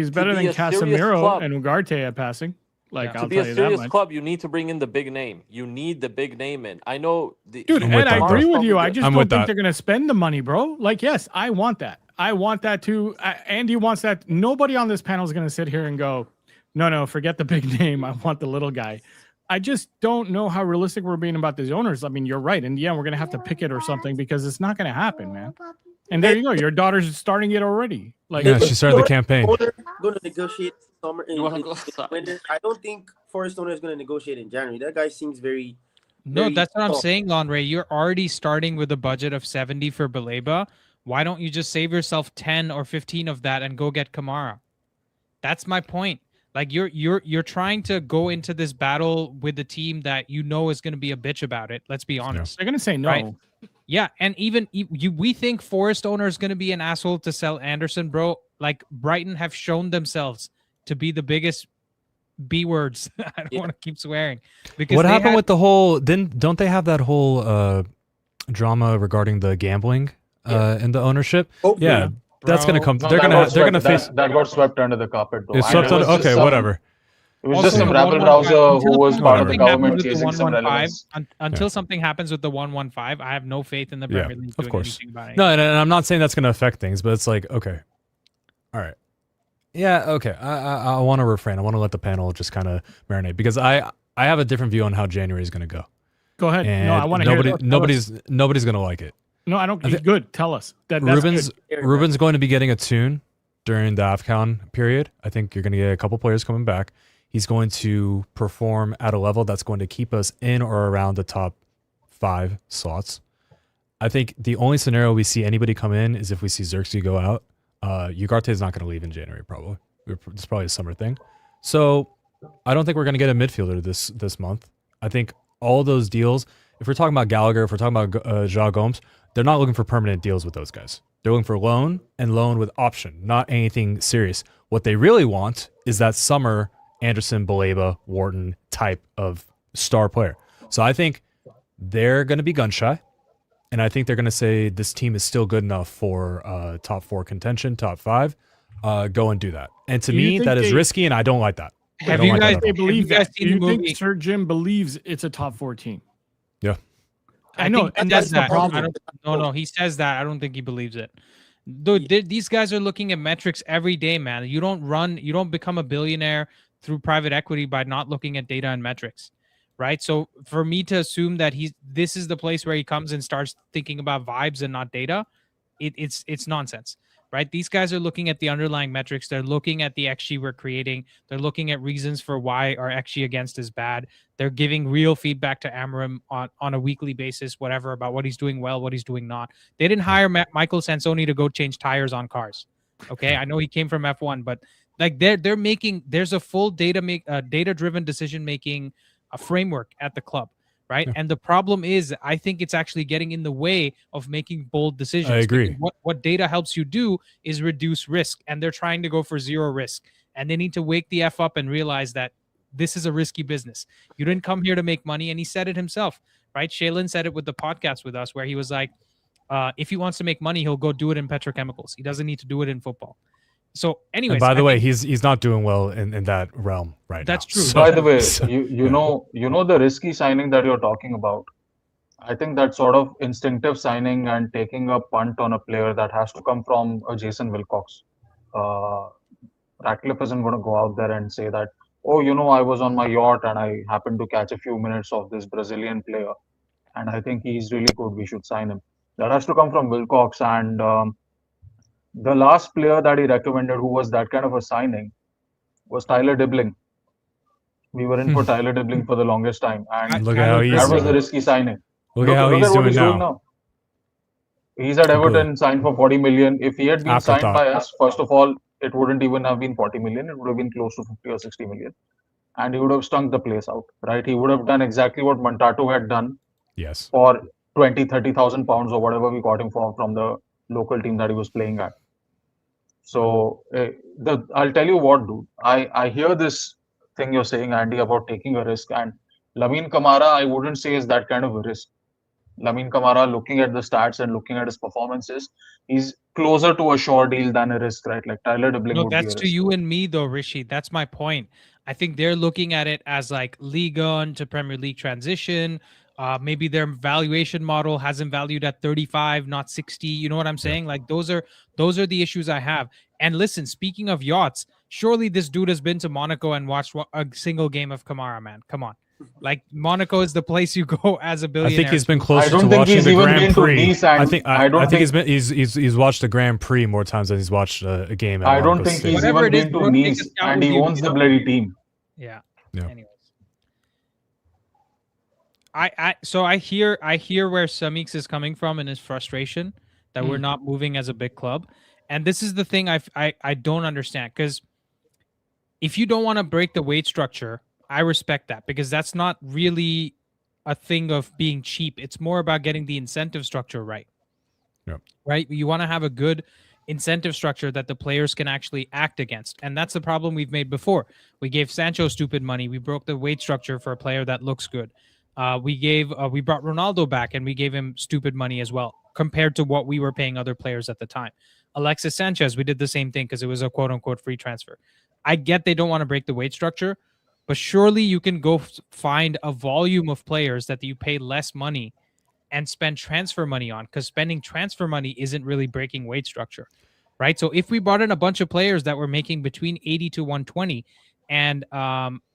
[SPEAKER 5] better than Casemiro and Ugarte at passing. Like I'll
[SPEAKER 3] to be a serious club, you need to bring in the big name. You need the big name in. I know,
[SPEAKER 5] dude. Ed, I agree with you. I just don't think they're gonna spend the money, bro. Like, yes, I want that. I want that too. Andy wants that. Nobody on this panel is going to sit here and go, no, forget the big name. I want the little guy. I just don't know how realistic we're being about these owners. I mean, you're right. And yeah, we're going to have to pick it or something because it's not going to happen, man. And there you go. Your daughter's starting it already. Like,
[SPEAKER 2] yeah, she started the campaign.
[SPEAKER 6] Going to negotiate summer in winter. I don't think Forest owner is going to negotiate in January. That guy seems very.
[SPEAKER 1] No, that's what I'm saying, Lonray. You're already starting with a budget of 70 for Baleba. Why don't you just save yourself 10 or 15 of that and go get Kamara? That's my point. Like you're trying to go into this battle with the team that you know is going to be a bitch about it. Let's be honest.
[SPEAKER 5] They're going to say no.
[SPEAKER 1] Right? Yeah, and even we think Forest owner is going to be an asshole to sell Anderson, bro. Like Brighton have shown themselves to be the biggest B words. I don't want to keep swearing. Because
[SPEAKER 2] what happened with the whole? Don't they have that whole drama regarding the gambling? And the ownership, that's gonna come. They're gonna face
[SPEAKER 4] that got swept under the carpet. Though.
[SPEAKER 2] It's swept under. Okay, whatever.
[SPEAKER 4] It was just some rabble rouser who was part of the government chasing some relevance.
[SPEAKER 1] Until something happens with the 115, I have no faith in the Premier League doing anything about it.
[SPEAKER 2] No, and I'm not saying that's gonna affect things, but it's like okay, all right. Yeah, okay. I want to refrain. I want to let the panel just kind of marinate because I have a different view on how January is going to go.
[SPEAKER 5] Go ahead.
[SPEAKER 2] And
[SPEAKER 5] no, I want to hear it.
[SPEAKER 2] Nobody's going to like it.
[SPEAKER 5] No, I don't. Good. Tell us.
[SPEAKER 2] Ruben's going to be getting a tune during the AFCON period. I think you're going to get a couple players coming back. He's going to perform at a level that's going to keep us in or around the top 5 slots. I think the only scenario we see anybody come in is if we see Xerxes go out. Ugarte is not going to leave in January, probably. It's probably a summer thing. So I don't think we're going to get a midfielder this month. I think all those deals, if we're talking about Gallagher, if we're talking about João Gomes, they're not looking for permanent deals with those guys. They're looking for loan and loan with option, not anything serious. What they really want is that summer Anderson, Baleba, Wharton type of star player. So I think they're going to be gun shy. And I think they're going to say this team is still good enough for top 4 contention, top 5. Go and do that. And to me, that is risky, and I don't like that.
[SPEAKER 5] Have you guys believe that? Do you think Sir Jim believes it's a top 4 team?
[SPEAKER 2] Yeah.
[SPEAKER 5] I know, and that's the problem.
[SPEAKER 1] No, he says that. I don't think he believes it. Dude, these guys are looking at metrics every day, man. You don't become a billionaire through private equity by not looking at data and metrics. Right. So for me to assume that this is the place where he comes and starts thinking about vibes and not data, it's nonsense. Right. These guys are looking at the underlying metrics. They're looking at the XG we're creating. They're looking at reasons for why our XG against is bad. They're giving real feedback to Amorim on a weekly basis, whatever, about what he's doing well, what he's doing not. They didn't hire Michael Sansoni to go change tires on cars. Okay. I know he came from F1, but like they're making, there's a full data-driven decision-making a framework at the club, right? Yeah. And the problem is, I think it's actually getting in the way of making bold decisions.
[SPEAKER 2] I agree.
[SPEAKER 1] What data helps you do is reduce risk, and they're trying to go for zero risk. And they need to wake the F up and realize that this is a risky business. You didn't come here to make money, and he said it himself, right? Shaylin said it with the podcast with us, where he was like, if he wants to make money, he'll go do it in petrochemicals. He doesn't need to do it in football. So anyways,
[SPEAKER 2] and by the way, he's not doing well in that realm right
[SPEAKER 1] that's
[SPEAKER 2] now.
[SPEAKER 1] True.
[SPEAKER 4] So, by the way, you know the risky signing that you're talking about. I think that sort of instinctive signing and taking a punt on a player that has to come from a Jason Wilcox. Ratcliffe isn't going to go out there and say that, oh, I was on my yacht and I happened to catch a few minutes of this Brazilian player, and I think he's really good. We should sign him. That has to come from Wilcox. And the last player that he recommended who was that kind of a signing was Tyler Dibbling. We were in for Tyler Dibbling for the longest time. And
[SPEAKER 2] look at how
[SPEAKER 4] that was the risky signing.
[SPEAKER 2] Look at how he's doing now.
[SPEAKER 4] He's at Everton, signed for 40 million. If he had been signed by us, first of all, it wouldn't even have been 40 million. It would have been close to 50 or 60 million. And he would have stunk the place out, right? He would have done exactly what Montato had done.
[SPEAKER 2] Yes.
[SPEAKER 4] For 20, 30,000 pounds or whatever we got him for from the local team that he was playing at. So I'll tell you what, dude. I hear this thing you're saying, Andy, about taking a risk. And Lamine Camara, I wouldn't say is that kind of a risk. Lamine Camara, looking at the stats and looking at his performances, he's closer to a sure deal than a risk, right? Like Tyler Dibbling would be a risk.
[SPEAKER 1] That's to you and me, though, Rishi. That's my point. I think they're looking at it as like Ligue 1 to Premier League transition. Maybe their valuation model has him valued at 35, not 60. You know what I'm saying? Like those are the issues I have. And listen, speaking of yachts, surely this dude has been to Monaco and watched a single game of Kamara, man. Come on. Like Monaco is the place you go as a billionaire.
[SPEAKER 2] I think he's been closer to watching the Grand Prix. I think he's watched the Grand Prix more times than he's watched a game.
[SPEAKER 4] I don't think he's even been to Nice, and he owns the bloody team.
[SPEAKER 1] Yeah. Anyways. So I hear where Samix is coming from in his frustration that we're not moving as a big club. And this is the thing I don't understand, because if you don't want to break the wage structure, I respect that, because that's not really a thing of being cheap. It's more about getting the incentive structure right.
[SPEAKER 2] Yep.
[SPEAKER 1] Right? You want to have a good incentive structure that the players can actually act against. And that's the problem we've made before. We gave Sancho stupid money. We broke the wage structure for a player that looks good. We brought Ronaldo back and we gave him stupid money as well, compared to what we were paying other players at the time. Alexis Sanchez, we did the same thing because it was a quote unquote free transfer. I get they don't want to break the wage structure, but surely you can go find a volume of players that you pay less money and spend transfer money on, because spending transfer money isn't really breaking wage structure, right? So if we brought in a bunch of players that were making between 80 to 120 and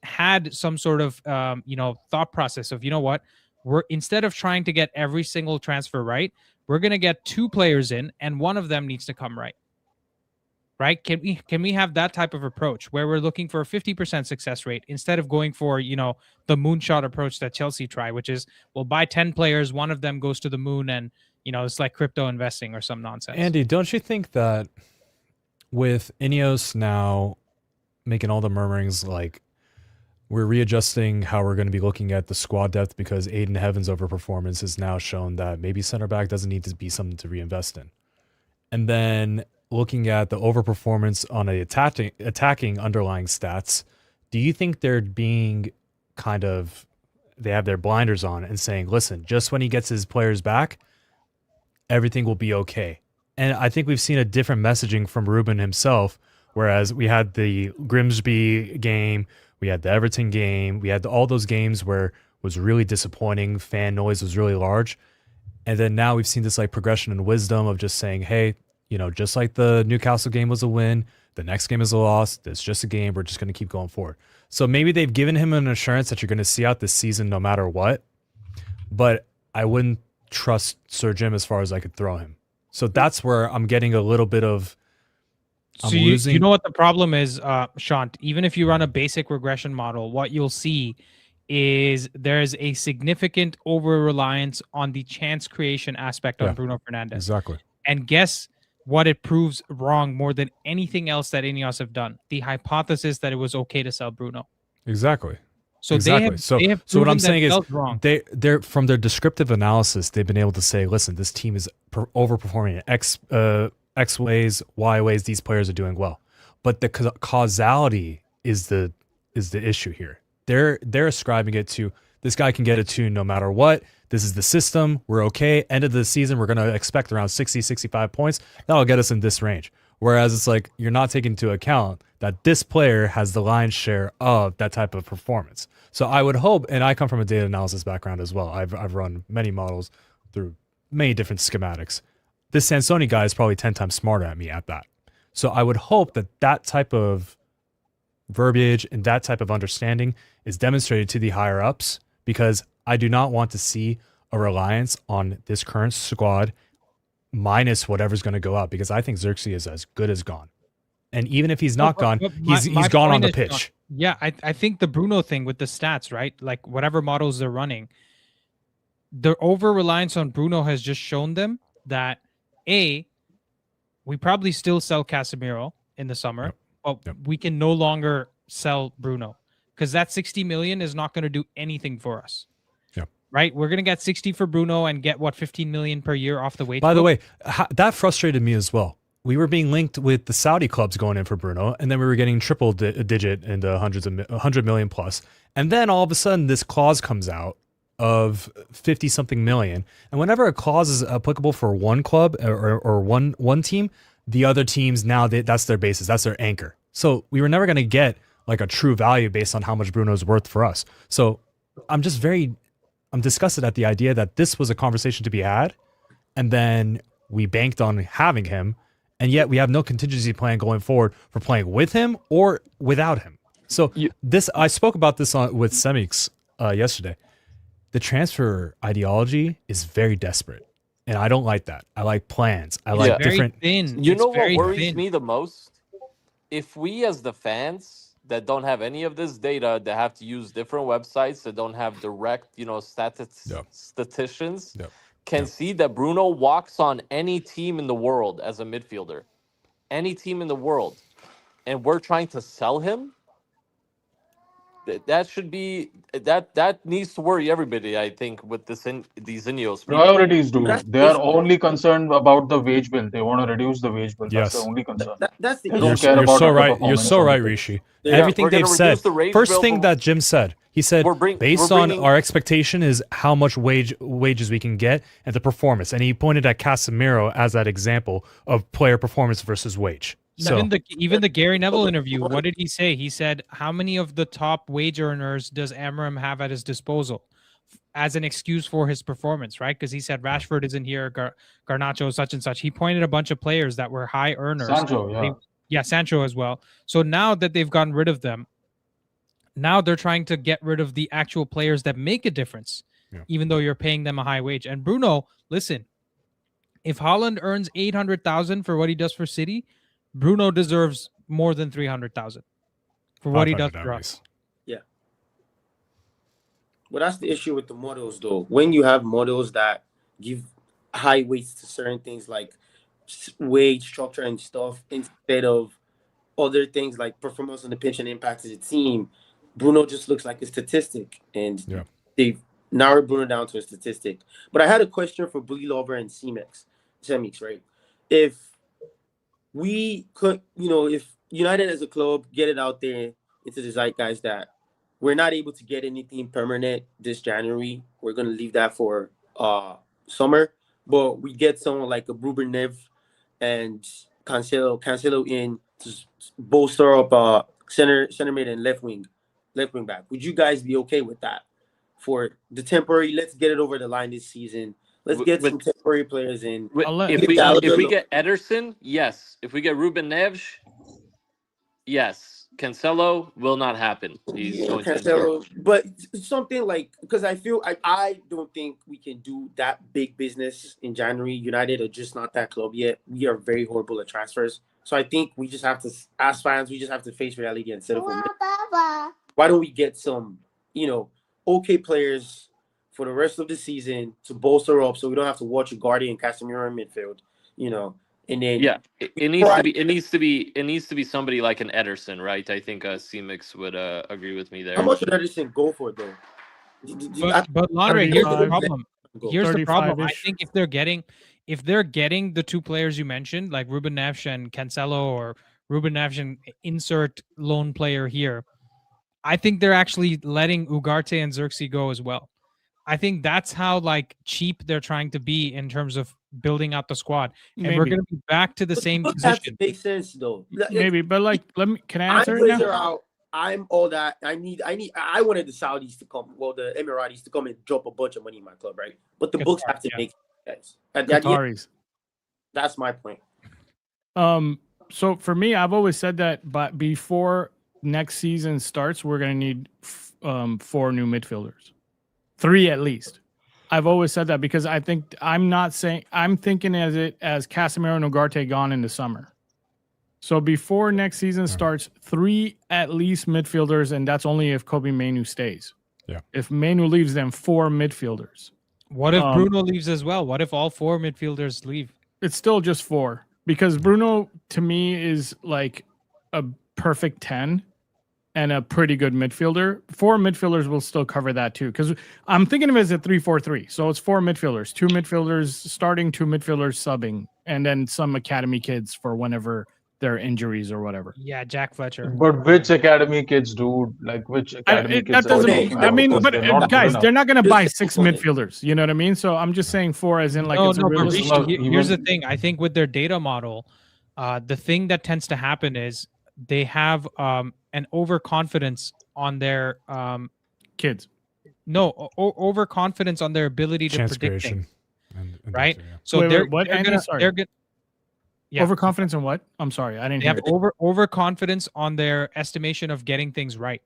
[SPEAKER 1] had some sort of thought process of, you know what, we're instead of trying to get every single transfer right, we're going to get 2 players in and one of them needs to come right. Right? Can we have that type of approach where we're looking for a 50% success rate instead of going for, the moonshot approach that Chelsea try, which is we'll buy 10 players, one of them goes to the moon, and it's like crypto investing or some nonsense.
[SPEAKER 2] Andy, don't you think that with INEOS now making all the murmurings like we're readjusting how we're going to be looking at the squad depth because Aiden Heaven's overperformance has now shown that maybe center back doesn't need to be something to reinvest in, and then looking at the overperformance on a attacking underlying stats, do you think they're being they have their blinders on and saying, listen, just when he gets his players back, everything will be okay? And I think we've seen a different messaging from Ruben himself, whereas we had the Grimsby game, we had the Everton game, we had all those games where it was really disappointing, fan noise was really large. And then now we've seen this like progression and wisdom of just saying, hey, just like the Newcastle game was a win, the next game is a loss. It's just a game. We're just going to keep going forward. So maybe they've given him an assurance that you're going to see out this season no matter what. But I wouldn't trust Sir Jim as far as I could throw him. So that's where I'm getting a little bit of.
[SPEAKER 1] You know what the problem is, Shant? Even if you run a basic regression model, what you'll see is there's a significant over-reliance on the chance creation aspect on Bruno Fernandes.
[SPEAKER 2] Exactly.
[SPEAKER 1] And guess what it proves wrong more than anything else that INEOS have done? The hypothesis that it was okay to sell Bruno.
[SPEAKER 2] Exactly.
[SPEAKER 1] So
[SPEAKER 2] exactly.
[SPEAKER 1] they have
[SPEAKER 2] so what I'm saying is
[SPEAKER 1] wrong.
[SPEAKER 2] they're from their descriptive analysis, they've been able to say, listen, this team is overperforming in X ways, Y ways. These players are doing well, but the causality is the issue here. They're ascribing it to this guy can get a 2 no matter what. This is the system. We're okay. End of the season, we're going to expect around 60, 65 points. That'll get us in this range. Whereas it's like you're not taking into account that this player has the lion's share of that type of performance. So I would hope, and I come from a data analysis background as well. I've run many models through many different schematics. This Sansoni guy is probably 10 times smarter at me at that. So I would hope that type of verbiage and that type of understanding is demonstrated to the higher ups, because I do not want to see a reliance on this current squad minus whatever's going to go out, because I think Xerxes is as good as gone. And even if he's not gone, he's gone on the pitch.
[SPEAKER 1] I think the Bruno thing with the stats, right? Like whatever models they're running, the over-reliance on Bruno has just shown them that, we probably still sell Casemiro in the summer, but we can no longer sell Bruno because that 60 million is not going to do anything for us. Right, we're gonna get 60 for Bruno and get 15 million per year off the wage.
[SPEAKER 2] By the way, that frustrated me as well. We were being linked with the Saudi clubs going in for Bruno, and then we were getting triple digit in the 100 million plus, and then all of a sudden this clause comes out of 50 something million. And whenever a clause is applicable for one club or one team, the other teams now that's their basis, that's their anchor. So we were never gonna get like a true value based on how much Bruno's worth for us. So I'm disgusted at the idea that this was a conversation to be had, and then we banked on having him, and yet we have no contingency plan going forward for playing with him or without him. So I spoke about this with Semix yesterday. The transfer ideology is very desperate, and I don't like that. I like plans. I like different.
[SPEAKER 3] You know what worries me the most? If we as the fans that don't have any of this data, that have to use different websites that don't have direct, statisticians, can see that Bruno walks on any team in the world as a midfielder, any team in the world, and we're trying to sell him. That should be that needs to worry everybody, I think, with these INEOS.
[SPEAKER 4] Priorities, dude. They are only concerned about the wage bill. They want to reduce the wage bill.
[SPEAKER 2] Yes.
[SPEAKER 4] That's the only concern.
[SPEAKER 6] That's the
[SPEAKER 2] You're so right. You're so right, Rishi. Everything they've said. First thing that Jim said, he said, based on our expectation is how much wages we can get and the performance. And he pointed at Casemiro as that example of player performance versus wage.
[SPEAKER 1] Even the Gary Neville interview, what did he say? He said, how many of the top wage earners does Amorim have at his disposal? as an excuse for his performance, right? Because he said Rashford isn't here, Garnacho, such and such. He pointed a bunch of players that were high earners.
[SPEAKER 4] Sancho, yeah.
[SPEAKER 1] Sancho as well. So now that they've gotten rid of them, now they're trying to get rid of the actual players that make a difference, even though you're paying them a high wage. And Bruno, listen, if Haaland earns 800,000 for what he does for City, Bruno deserves more than 300,000 for what he does for us.
[SPEAKER 6] Yeah. Well, that's the issue with the models, though. When you have models that give high weights to certain things like wage structure and stuff instead of other things like performance on the pitch and impact to the team, Bruno just looks like a statistic, and they've narrowed Bruno down to a statistic. But I had a question for Bully Lover and Semix, right? If we could, if United as a club get it out there into the zeitgeist that we're not able to get anything permanent this January, we're going to leave that for summer, but we get someone like a Ruben Nev and Cancelo in to bolster up center mid and left wing back. Would you guys be okay with that for the temporary? Let's get it over the line this season. Let's get some temporary players in.
[SPEAKER 3] If we get Ederson, yes. If we get Ruben Neves, yes. Cancelo will not happen. He's going
[SPEAKER 6] Cancelo, but something like, because I feel I don't think we can do that big business in January. United are just not that club yet. We are very horrible at transfers. So I think we just have to, as fans, we just have to face reality and settle for why don't we get some, okay players for the rest of the season to bolster up so we don't have to watch Ugarte and Casemiro in midfield, and then
[SPEAKER 3] it needs to be somebody like an Ederson, right? I think C-Mix would agree with me there.
[SPEAKER 6] How much would Ederson go for though?
[SPEAKER 1] But Landry, here's the problem. I think if they're getting the two players you mentioned, like Ruben Neves and Cancelo, or Ruben Neves and insert lone player here, I think they're actually letting Ugarte and Xerxes go as well. I think that's how cheap they're trying to be in terms of building out the squad, and we're going to be back to the same position.
[SPEAKER 6] Makes sense though.
[SPEAKER 5] Maybe, but can I answer it now?
[SPEAKER 6] I'm all that. I wanted the Saudis to come, the Emiratis to come and drop a bunch of money in my club, right? But the books have to make sense, guys. That's my point.
[SPEAKER 5] So for me, I've always said that, but before next season starts, we're going to need 4 new midfielders. 3 at least. I've always said that because I'm thinking as Casemiro and Ugarte gone in the summer. So before next season starts, 3 at least midfielders, and that's only if Kobe Mainoo stays.
[SPEAKER 2] Yeah.
[SPEAKER 5] If Mainoo leaves, then 4 midfielders.
[SPEAKER 1] What if Bruno leaves as well? What if all 4 midfielders leave?
[SPEAKER 5] It's still just 4 because Bruno to me is like a perfect 10. And a pretty good midfielder. 4 midfielders will still cover that too. Because I'm thinking of it as a 3-4-3. So it's 4 midfielders, 2 midfielders starting, 2 midfielders subbing, and then some academy kids for whenever there are injuries or whatever.
[SPEAKER 1] Yeah, Jack Fletcher.
[SPEAKER 4] But which academy kids, dude? Which academy kids?
[SPEAKER 5] Guys, they're not going to buy 6 midfielders. You know what I mean? So I'm just saying 4 as in
[SPEAKER 1] here's the thing. I think with their data model, the thing that tends to happen is they have an overconfidence on their
[SPEAKER 5] kids.
[SPEAKER 1] No, overconfidence on their ability to predict things.
[SPEAKER 5] And
[SPEAKER 1] right? So they're good.
[SPEAKER 5] Yeah. Overconfidence in what? I'm sorry, I didn't hear.
[SPEAKER 1] They have overconfidence on their estimation of getting things right.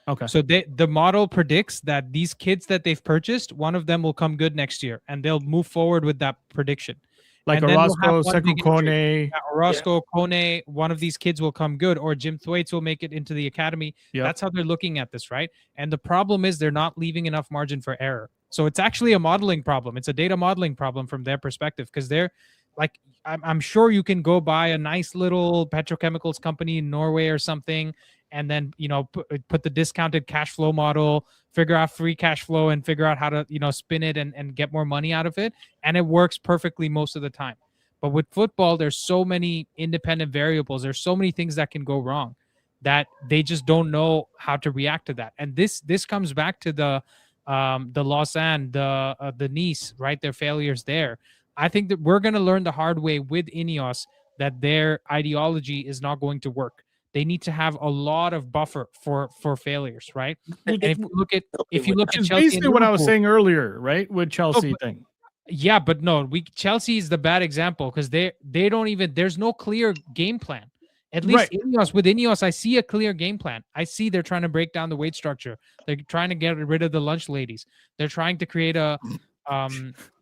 [SPEAKER 5] Okay.
[SPEAKER 1] So the model predicts that these kids that they've purchased, one of them will come good next year, and they'll move forward with that prediction.
[SPEAKER 5] Like Orozco, Sekou Kone.
[SPEAKER 1] Orozco, Kone, one of these kids will come good, or Jim Thwaites will make it into the academy. Yep. That's how they're looking at this, right? And the problem is they're not leaving enough margin for error. So it's actually a modeling problem. It's a data modeling problem from their perspective, because they're like, I'm sure you can go buy a nice little petrochemicals company in Norway or something, and then, put the discounted cash flow model, figure out free cash flow, and figure out how to, spin it and get more money out of it. And it works perfectly most of the time. But with football, there's so many independent variables. There's so many things that can go wrong that they just don't know how to react to that. And this comes back to the Lausanne, the Nice, right? Their failures there. I think that we're going to learn the hard way with INEOS that their ideology is not going to work. they need to have a lot of buffer for failures, right? And if you look at Chelsea,
[SPEAKER 5] basically what I was saying earlier, right, with Chelsea thing.
[SPEAKER 1] Yeah, but no, Chelsea is the bad example because they don't even. There's no clear game plan. At least with INEOS, I see a clear game plan. I see they're trying to break down the wage structure. They're trying to get rid of the lunch ladies. They're trying to create a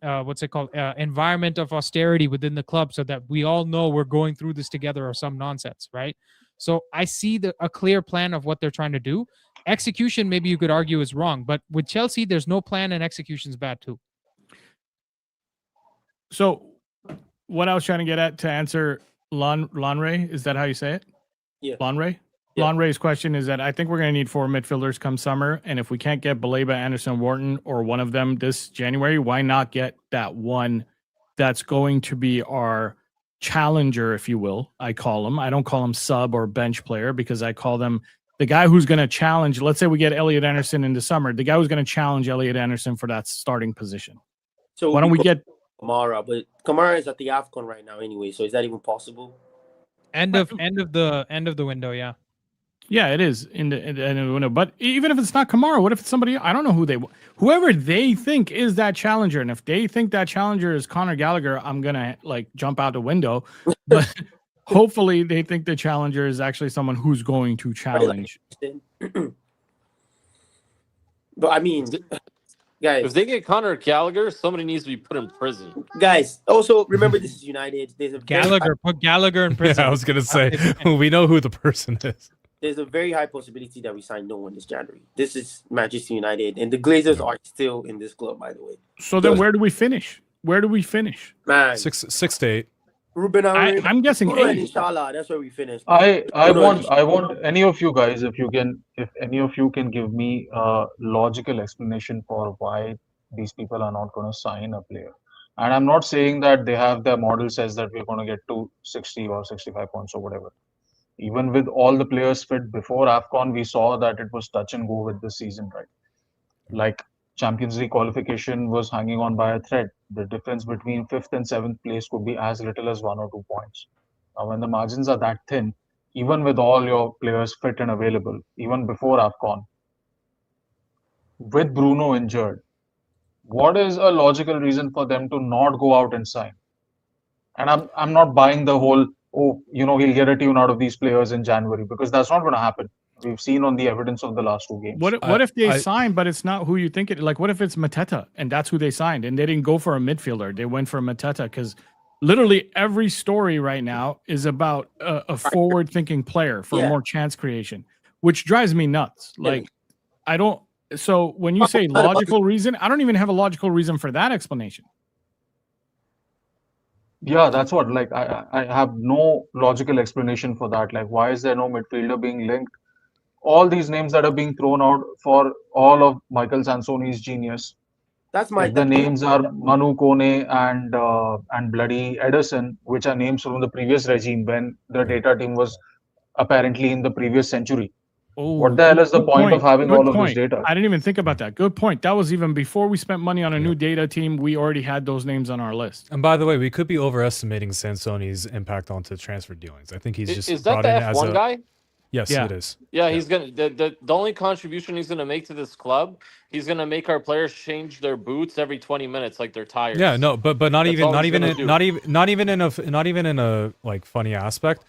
[SPEAKER 1] what's it called? Environment of austerity within the club so that we all know we're going through this together or some nonsense, right? So I see a clear plan of what they're trying to do. Execution, maybe you could argue, is wrong, but with Chelsea, there's no plan and execution's bad too.
[SPEAKER 5] So what I was trying to get at to answer Lanray, is that how you say it?
[SPEAKER 6] Yeah.
[SPEAKER 5] Lanray?
[SPEAKER 6] Yeah.
[SPEAKER 5] Lanray's question is that I think we're going to need 4 midfielders come summer. And if we can't get Baleba, Anderson, Wharton, or one of them this January, why not get that one that's going to be our challenger, if you will? I call him. I don't call him sub or bench player because I call them the guy who's going to challenge. Let's say we get Elliot Anderson in the summer. The guy who's going to challenge Elliot Anderson for that starting position.
[SPEAKER 6] So
[SPEAKER 5] why don't we get
[SPEAKER 6] Kamara? But Kamara is at the AFCON right now anyway. So is that even possible?
[SPEAKER 1] End of the window, yeah.
[SPEAKER 5] Yeah, it is in the window. But even if it's not Kamara, what if it's somebody? I don't know whoever they think is that challenger. And if they think that challenger is Conor Gallagher, I'm gonna jump out the window. But hopefully, they think the challenger is actually someone who's going to challenge.
[SPEAKER 6] But I mean, guys,
[SPEAKER 3] if they get Conor Gallagher, somebody needs to be put in prison.
[SPEAKER 6] Guys, also remember this is United. There's a
[SPEAKER 1] put Gallagher in prison.
[SPEAKER 2] Yeah, I was gonna say we know who the person is.
[SPEAKER 6] There's a very high possibility that we sign no one this January. This is Manchester United, and the Glazers are still in this club, by the way.
[SPEAKER 5] So then, where do we finish?
[SPEAKER 6] Man,
[SPEAKER 2] 6 to 8.
[SPEAKER 6] Ruben Amorim.
[SPEAKER 5] I'm guessing 8.
[SPEAKER 6] Inshallah, that's where we finish.
[SPEAKER 4] I want any of you guys, if any of you can give me a logical explanation for why these people are not going to sign a player. And I'm not saying that they have their model says that we're going to get to 60 or 65 points or whatever. Even with all the players fit before AFCON, we saw that it was touch and go with the season, right? Like Champions League qualification was hanging on by a thread. The difference between 5th and 7th place could be as little as 1 or 2 points. Now, when the margins are that thin, even with all your players fit and available, even before AFCON, with Bruno injured, what is a logical reason for them to not go out and sign? And I'm not buying the whole, he'll get a tune out of these players in January, because that's not going to happen. We've seen on the evidence of the last 2 games.
[SPEAKER 5] What if they sign, but it's not who you think it? Like, what if it's Mateta and that's who they signed, and they didn't go for a midfielder? They went for Mateta because literally every story right now is about a forward-thinking player for more chance creation, which drives me nuts. Like, I don't. So when you say logical reason, I don't even have a logical reason for that explanation.
[SPEAKER 4] Yeah, that's what. Like, I have no logical explanation for that. Like, why is there no midfielder being linked? All these names that are being thrown out for all of Michael Sansoni's genius. The names are Manu Kone and bloody Ederson, which are names from the previous regime when the data team was apparently in the previous century. What the hell is the point of having all of this data?
[SPEAKER 5] I didn't even think about that. Good point. That was even before we spent money on a new data team. We already had those names on our list.
[SPEAKER 2] And by the way, we could be overestimating Sansoni's impact onto transfer dealings. I think he's just
[SPEAKER 3] is that the F1 guy?
[SPEAKER 2] Yes, it is.
[SPEAKER 3] Yeah, he's gonna the only contribution he's gonna make to this club, he's gonna make our players change their boots every 20 minutes like their tires.
[SPEAKER 2] Yeah, no, but not even in a like funny aspect.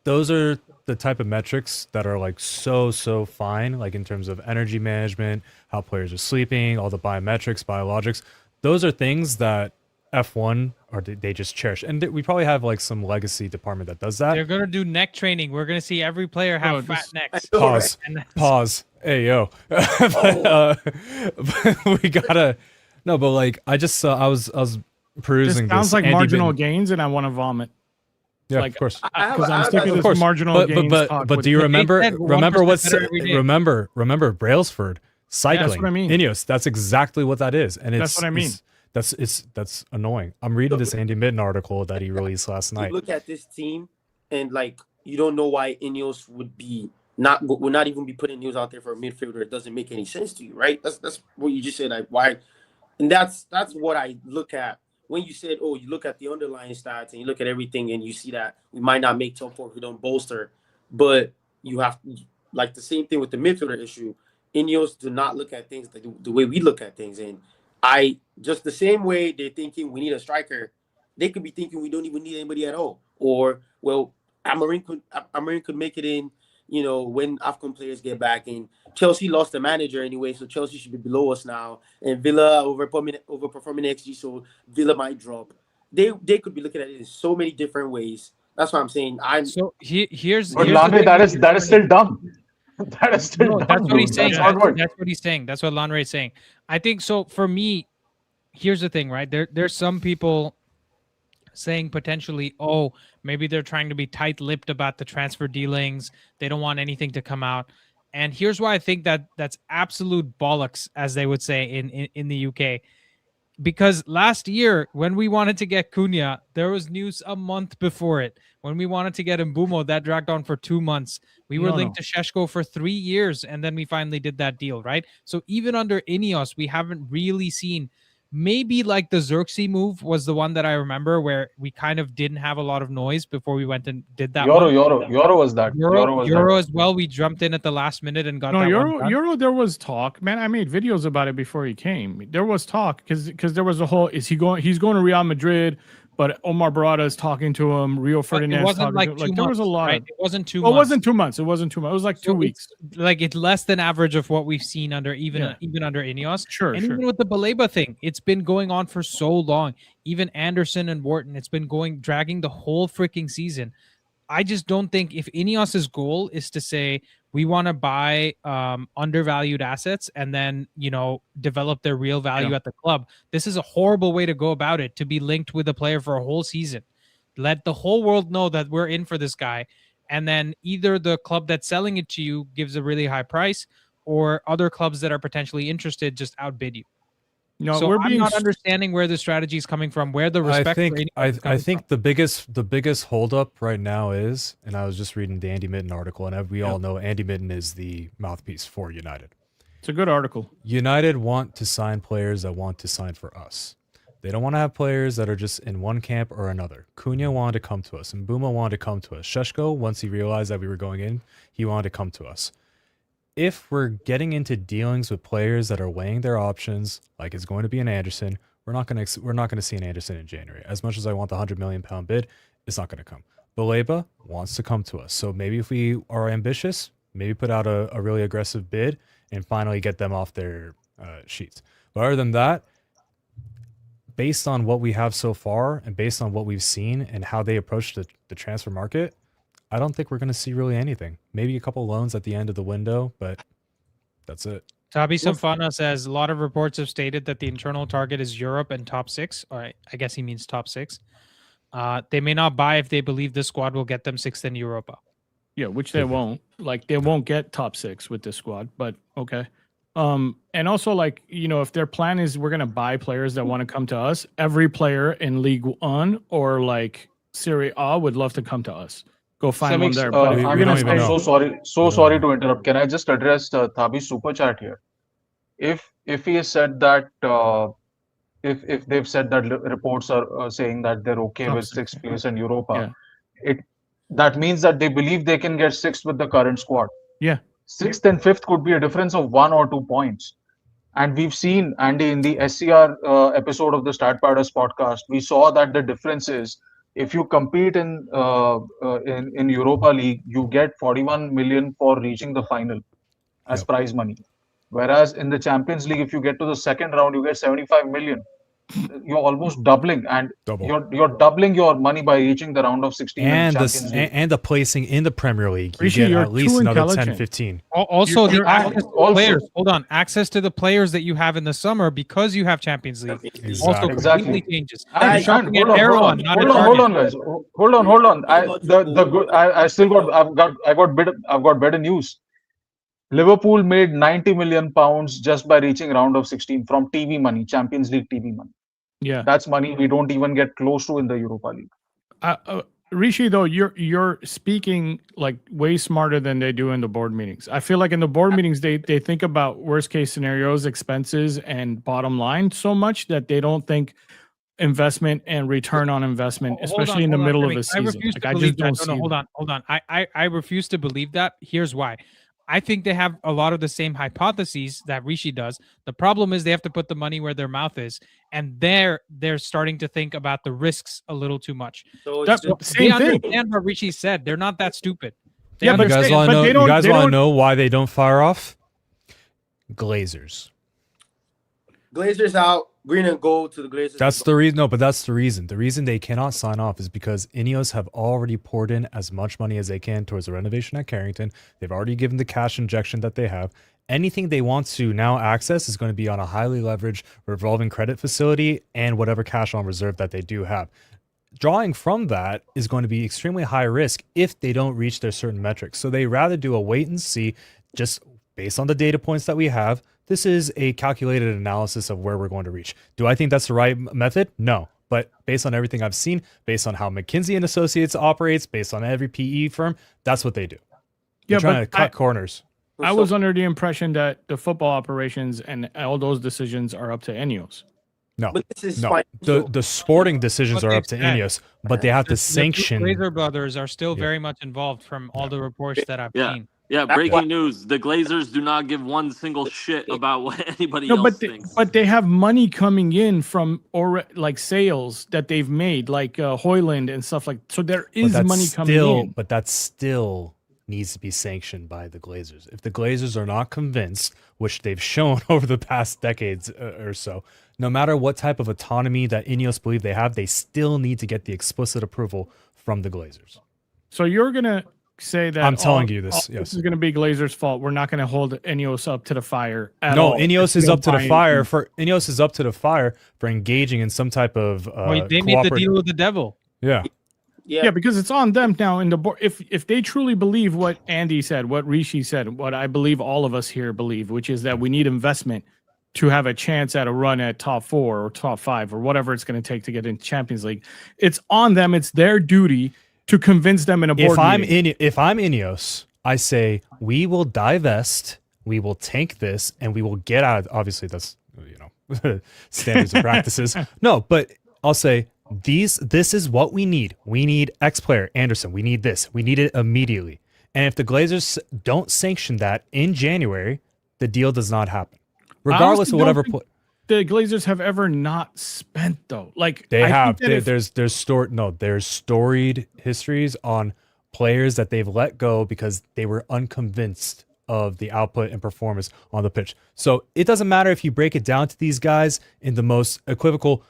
[SPEAKER 2] Those are the type of metrics that are like so fine, like in terms of energy management, how players are sleeping, all the biometrics, biologics. Those are things that F1 or they just cherish, and we probably have like some legacy department that does that.
[SPEAKER 1] They're gonna do neck training. We're gonna see every player have fat necks.
[SPEAKER 2] Pause. Hey yo, we gotta no, but like I just I was perusing.
[SPEAKER 5] This sounds like marginal gains, and I want to vomit.
[SPEAKER 2] Yeah, like, of course.
[SPEAKER 5] Because I'm sick of this marginal gains.
[SPEAKER 2] But do you remember Brailsford cycling?
[SPEAKER 5] Yeah, that's what I mean.
[SPEAKER 2] INEOS. That's exactly what that is, and
[SPEAKER 5] that's what I mean.
[SPEAKER 2] That's annoying. I'm reading this Andy Mitten article that he released last night.
[SPEAKER 6] You look at this team, and like you don't know why INEOS would not even be putting INEOS out there for a midfielder. It doesn't make any sense to you, right? That's what you just said. Like why, and that's what I look at when you said, you look at the underlying stats and you look at everything and you see that we might not make top 4 if we don't bolster. But you have like the same thing with the midfielder issue. INEOS do not look at things the way we look at things, and I just the same way they're thinking we need a striker, they could be thinking we don't even need anybody at all. Or well, Amorim could make it in, when AFCON players get back. And Chelsea lost the manager anyway, so Chelsea should be below us now. And Villa overperforming XG, so Villa might drop. They could be looking at it in so many different ways. That's what I'm saying.
[SPEAKER 1] Here's
[SPEAKER 4] But Lanre, that is still dumb. That is still dumb.
[SPEAKER 1] That's what he's saying.
[SPEAKER 4] That's
[SPEAKER 1] what he's saying. That's what Lanre is saying. I think so. For me, here's the thing, right? There's some people saying potentially, oh, maybe they're trying to be tight-lipped about the transfer dealings. They don't want anything to come out. And here's why I think that's absolute bollocks, as they would say in the UK. Because last year, when we wanted to get Cunha, there was news a month before it. When we wanted to get Mbumo, that dragged on for 2 months. We were linked to Šeško for 3 years, and then we finally did that deal, right? So even under INEOS, we haven't really seen. Maybe like the Xerxes move was the one that I remember where we kind of didn't have a lot of noise before we went and did that.
[SPEAKER 4] Euro was that.
[SPEAKER 1] Euro as well. We jumped in at the last minute and got that one done.
[SPEAKER 5] Euro. There was talk, man. I made videos about it before he came. There was talk because there was a whole. He's going to Real Madrid, but Omar Barada is talking to him. Rio Ferdinand.
[SPEAKER 1] It wasn't like 2 months.
[SPEAKER 5] There was a lot.
[SPEAKER 1] Right? It wasn't 2
[SPEAKER 5] months.
[SPEAKER 1] It
[SPEAKER 5] wasn't 2 months. It wasn't 2 months. It was like 2 weeks.
[SPEAKER 1] Like it's less than average of what we've seen under even under INEOS.
[SPEAKER 5] Sure.
[SPEAKER 1] Even with the Baleba thing, it's been going on for so long. Even Anderson and Wharton, it's been dragging the whole freaking season. I just don't think if INEOS's goal is to say we want to buy undervalued assets and then develop their real value at the club, this is a horrible way to go about it. To be linked with a player for a whole season, let the whole world know that we're in for this guy, and then either the club that's selling it to you gives a really high price, or other clubs that are potentially interested just outbid you. So I'm not understanding where the strategy is coming from, where the respect.
[SPEAKER 2] I think the biggest holdup right now is, and I was just reading the Andy Mitten article, and we all know Andy Mitten is the mouthpiece for United.
[SPEAKER 5] It's a good article.
[SPEAKER 2] United want to sign players that want to sign for us. They don't want to have players that are just in one camp or another. Cunha wanted to come to us, and Mbuma wanted to come to us. Šeško, once he realized that we were going in, he wanted to come to us. If we're getting into dealings with players that are weighing their options, like it's going to be an Anderson, we're not going to see an Anderson in January. As much as I want the £100 million bid, it's not going to come. Baleba wants to come to us, so maybe if we are ambitious, maybe put out a really aggressive bid and finally get them off their sheets. But other than that, based on what we have so far and based on what we've seen and how they approach the transfer market, I don't think we're going to see really anything. Maybe a couple loans at the end of the window, but that's it.
[SPEAKER 1] Tabi Samfana says a lot of reports have stated that the internal target is Europe and top 6. All right, I guess he means top 6. They may not buy if they believe this squad will get them 6th in Europa.
[SPEAKER 5] Yeah, which they won't. Like they won't get top 6 with this squad, but okay. And also, like, if their plan is we're going to buy players that want to come to us, every player in League 1 or like Serie A would love to come to us. Go find one there. But
[SPEAKER 4] I'm so sorry to interrupt. Can I just address Thabi's super chat here? If he has said that, if they've said that reports are saying that they're okay with 6th place in Europa, that means that they believe they can get 6th with the current squad.
[SPEAKER 5] Yeah.
[SPEAKER 4] 6th and 5th could be a difference of 1 or 2 points. And we've seen, Andy, in the SCR episode of the Stat Paradise podcast, we saw that the difference is if you compete in Europa League, you get 41 million for reaching the final as prize money. Whereas in the Champions League, if you get to the second round, you get 75 million. You're almost doubling, and you're doubling your money by reaching the round of 16
[SPEAKER 2] and the placing in the Premier League. You get at least another 10-15.
[SPEAKER 1] Also, the access to players. Hold on, access to the players that you have in the summer because you have Champions League also completely changes.
[SPEAKER 4] Hold on, guys. Hold on. I've got better news. Liverpool made £90 million just by reaching round of 16 from TV money, Champions League TV money.
[SPEAKER 5] Yeah,
[SPEAKER 4] that's money we don't even get close to in the Europa League.
[SPEAKER 5] Rishi, though, you're speaking like way smarter than they do in the board meetings. I feel like in the board meetings they think about worst case scenarios, expenses, and bottom line so much that they don't think investment and return on investment, especially in the middle of a season.
[SPEAKER 1] I refuse to believe that. No, hold on. I refuse to believe that. Here's why. I think they have a lot of the same hypotheses that Rishi does. The problem is they have to put the money where their mouth is, and they're starting to think about the risks a little too much.
[SPEAKER 5] So that's the same thing.
[SPEAKER 1] They understand what Rishi said. They're not that stupid.
[SPEAKER 2] But you guys want to know why they don't fire off? Glazers.
[SPEAKER 6] Glazers out. We're gonna go to the Glazers.
[SPEAKER 2] That's the reason. No, but that's the reason. The reason they cannot sign off is because INEOS have already poured in as much money as they can towards the renovation at Carrington. They've already given the cash injection that they have. Anything they want to now access is going to be on a highly leveraged revolving credit facility and whatever cash on reserve that they do have. Drawing from that is going to be extremely high risk if they don't reach their certain metrics. So they rather do a wait and see, just based on the data points that we have. This is a calculated analysis of where we're going to reach. Do I think that's the right method? No. But based on everything I've seen, based on how McKinsey and Associates operates, based on every PE firm, that's what they do. They're trying to cut corners.
[SPEAKER 5] I was under the impression that the football operations and all those decisions are up to INEOS.
[SPEAKER 2] No, the sporting decisions are up to INEOS, but they have to sanction.
[SPEAKER 1] The Glazer brothers are still very much involved from all the reports that I've seen.
[SPEAKER 3] Yeah, breaking news. The Glazers do not give one single shit about what anybody else thinks.
[SPEAKER 5] But they have money coming in from sales that they've made, like Hoyland and stuff like. So there is money coming in.
[SPEAKER 2] But that still needs to be sanctioned by the Glazers. If the Glazers are not convinced, which they've shown over the past decades or so, no matter what type of autonomy that INEOS believe they have, they still need to get the explicit approval from the Glazers.
[SPEAKER 5] So you're gonna say that
[SPEAKER 2] I'm telling you this. Yes,
[SPEAKER 5] this is going to be Glazers' fault. We're not going to hold INEOS up to the fire at all.
[SPEAKER 2] No, INEOS is up to the fire for INEOS is up to the fire for engaging in some type of.
[SPEAKER 1] They made the deal with the devil.
[SPEAKER 2] Yeah.
[SPEAKER 5] Yeah, because it's on them now in the board. If they truly believe what Andy said, what Rishi said, what I believe all of us here believe, which is that we need investment to have a chance at a run at top 4 or top 5 or whatever it's going to take to get into Champions League, it's on them. It's their duty to convince them in a board meeting.
[SPEAKER 2] If I'm INEOS, I say we will divest, we will tank this, and we will get out. Obviously, that's standards and practices. No, but I'll say this is what we need. We need X player Anderson. We need this. We need it immediately. And if the Glazers don't sanction that in January, the deal does not happen, regardless of whatever.
[SPEAKER 5] The Glazers have ever not spent though. Like
[SPEAKER 2] they have. There's storied histories on players that they've let go because they were unconvinced of the output and performance on the pitch. So it doesn't matter if you break it down to these guys in the most equivocal.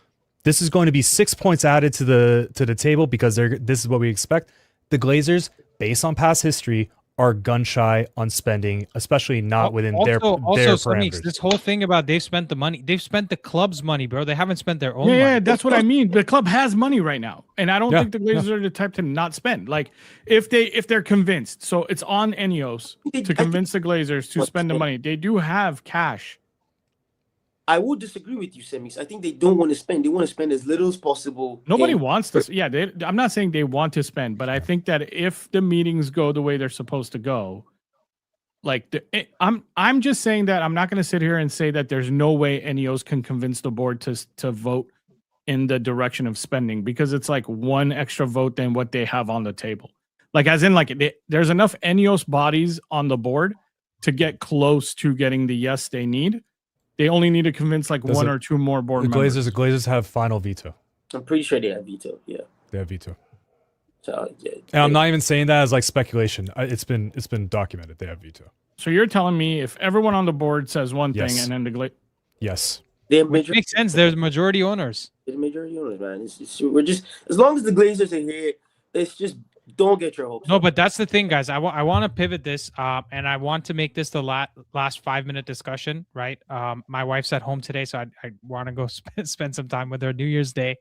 [SPEAKER 2] This is going to be 6 points added to the table because this is what we expect. The Glazers, based on past history, are gun shy on spending, especially not within their parameters.
[SPEAKER 1] This whole thing about they've spent the money, they've spent the club's money, bro. They haven't spent their own money.
[SPEAKER 5] Yeah, that's what I mean. The club has money right now, and I don't think the Glazers are the type to not spend. Like if they're convinced, so it's on INEOS to convince the Glazers to spend the money. They do have cash.
[SPEAKER 6] I would disagree with you, Semis. I think they don't want to spend. They want to spend as little as possible.
[SPEAKER 5] Nobody wants to. Yeah, I'm not saying they want to spend, but I think that if the meetings go the way they're supposed to go, I'm just saying that I'm not going to sit here and say that there's no way INEOS can convince the board to vote in the direction of spending, because it's like one extra vote than what they have on the table. Like as in there's enough INEOS bodies on the board to get close to getting the yes they need. They only need to convince one or two more board members.
[SPEAKER 2] The Glazers have final veto.
[SPEAKER 6] I'm pretty sure they have veto. Yeah,
[SPEAKER 2] they have veto.
[SPEAKER 6] So,
[SPEAKER 2] and I'm not even saying that as speculation. It's been documented. They have veto.
[SPEAKER 5] So you're telling me if everyone on the board says one thing and then the
[SPEAKER 2] yes,
[SPEAKER 1] which makes sense. There's majority owners.
[SPEAKER 6] They're majority owners, man. We're just as long as the Glazers are here, it's just. Don't get your hopes.
[SPEAKER 1] No, but that's the thing, guys. I want to pivot this, and I want to make this the last 5-minute discussion, right? My wife's at home today, so I want to go spend some time with her New Year's Day.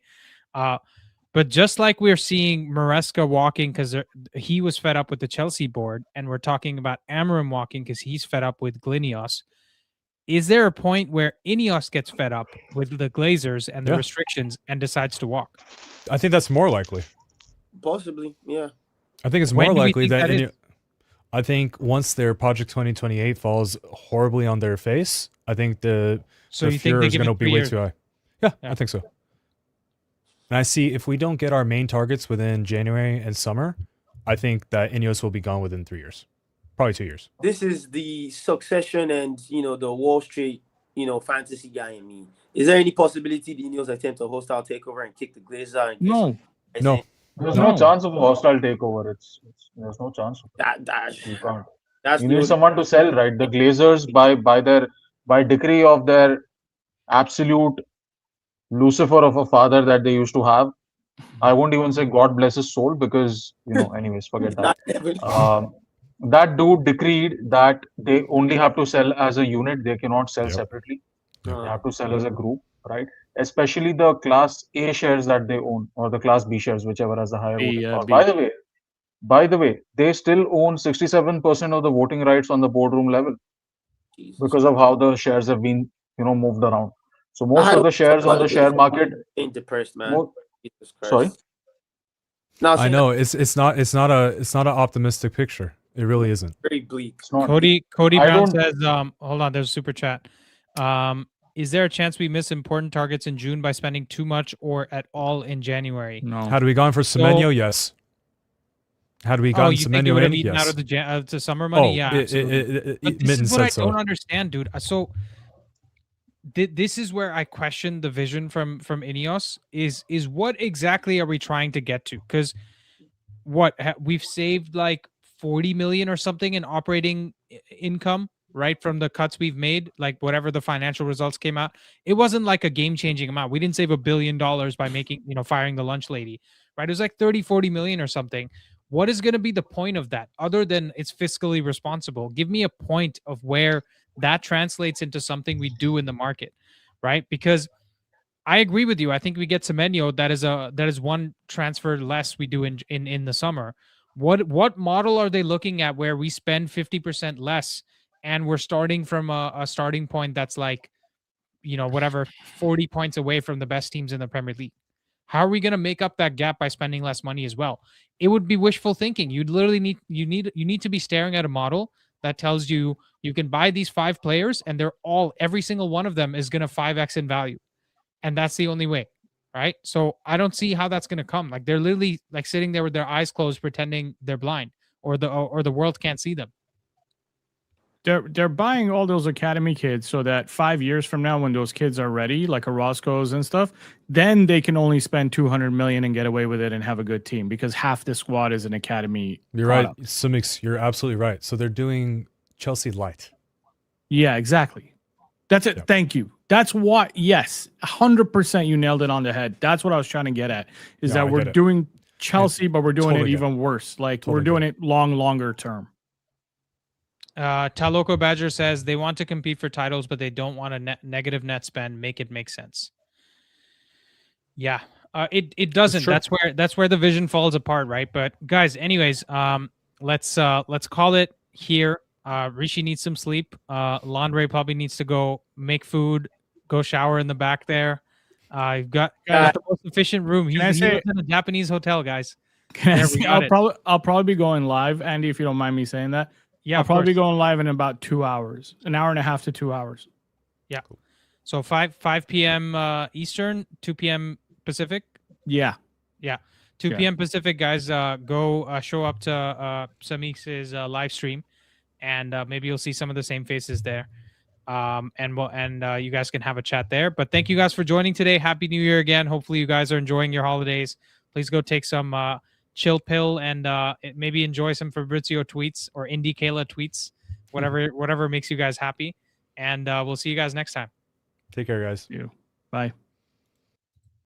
[SPEAKER 1] But just like we're seeing Maresca walking because he was fed up with the Chelsea board, and we're talking about Amorim walking because he's fed up with INEOS, is there a point where INEOS gets fed up with the Glazers and the restrictions and decides to walk?
[SPEAKER 2] I think that's more likely.
[SPEAKER 6] Possibly, yeah.
[SPEAKER 2] I think it's more likely that I think once their Project 2028 falls horribly on their face, I think the fear is going to be way too high. Yeah, I think so. And I see if we don't get our main targets within January and summer, I think that INEOS will be gone within 3 years. Probably 2 years.
[SPEAKER 6] This is the Succession and the Wall Street fantasy guy in me. Is there any possibility the INEOS attempt a hostile takeover and kick the Glazers out? And
[SPEAKER 5] No.
[SPEAKER 4] There's no chance of a hostile takeover. There's no chance of it. You can't. You need someone to sell, right? The Glazers, by decree of their absolute Lucifer of a father that they used to have. I won't even say God bless his soul because anyways, forget that. That dude decreed that they only have to sell as a unit. They cannot sell separately. They have to sell as a group, right? Especially the Class A shares that they own, or the Class B shares, whichever has the higher voting power. By the way, they still own 67% of the voting rights on the boardroom level because of how the shares have been, moved around. So most of the shares on the share market
[SPEAKER 6] ain't depressed, man.
[SPEAKER 4] Sorry.
[SPEAKER 2] I know it's not an optimistic picture. It really isn't.
[SPEAKER 6] Very bleak.
[SPEAKER 1] Cody Brown says, hold on, there's a super chat. Is there a chance we miss important targets in June by spending too much or at all in January?
[SPEAKER 5] No.
[SPEAKER 2] Had we gone for Semenyo? Yes. Had we gotten Semenyo in?
[SPEAKER 1] Yes. Out of the summer money? Yeah.
[SPEAKER 2] This is
[SPEAKER 1] what I don't understand, dude. So this is where I question the vision from INEOS is what exactly are we trying to get to? Because we've saved like 40 million or something in operating income, right? From the cuts we've made, like whatever the financial results came out. It wasn't like a game-changing amount. We didn't save $1 billion by making, firing the lunch lady, right? It was like 30, 40 million or something. What is going to be the point of that other than it's fiscally responsible? Give me a point of where that translates into something we do in the market, right? Because I agree with you. I think we get Semenyo. That is one transfer less we do in the summer. What model are they looking at where we spend 50% less and we're starting from a starting point that's like, 40 points away from the best teams in the Premier League? How are we going to make up that gap by spending less money as well? It would be wishful thinking. You'd literally need to be staring at a model that tells you can buy these 5 players and every single one of them is going to 5x in value. And that's the only way, right? So I don't see how that's going to come. Like they're literally like sitting there with their eyes closed, pretending they're blind or the world can't see them.
[SPEAKER 5] They're buying all those academy kids so that 5 years from now, when those kids are ready, like Orozco's and stuff, then they can only spend 200 million and get away with it and have a good team because half the squad is an academy.
[SPEAKER 2] You're product. Right, Sumix. You're absolutely right. So they're doing Chelsea light.
[SPEAKER 5] Yeah, exactly. That's it. Yep. Thank you. That's what. Yes, 100%. You nailed it on the head. That's what I was trying to get at. Is that we're doing Chelsea, but we're doing it even worse. Like we're doing it longer term.
[SPEAKER 1] Taloco Badger says they want to compete for titles, but they don't want a negative net spend. Make it make sense. Yeah, it doesn't. That's where the vision falls apart, right? But guys, anyways, let's call it here. Rishi needs some sleep. Landre probably needs to go make food, go shower in the back there. You've got the most efficient room. He lives in a Japanese hotel, guys.
[SPEAKER 5] I'll probably be going live, Andy, if you don't mind me saying that. Yeah, I'll probably be going live in about 2 hours, an hour and a half to 2 hours.
[SPEAKER 1] Yeah. So 5 p.m. Eastern, 2 p.m. Pacific.
[SPEAKER 5] Yeah.
[SPEAKER 1] 2 p.m. Pacific, guys. Go show up to Samix's live stream, and maybe you'll see some of the same faces there. And you guys can have a chat there. But thank you guys for joining today. Happy New Year again. Hopefully you guys are enjoying your holidays. Please go take some chill pill and maybe enjoy some Fabrizio tweets or Indy Kayla tweets, whatever makes you guys happy. And we'll see you guys next time.
[SPEAKER 2] Take care, guys.
[SPEAKER 5] Bye.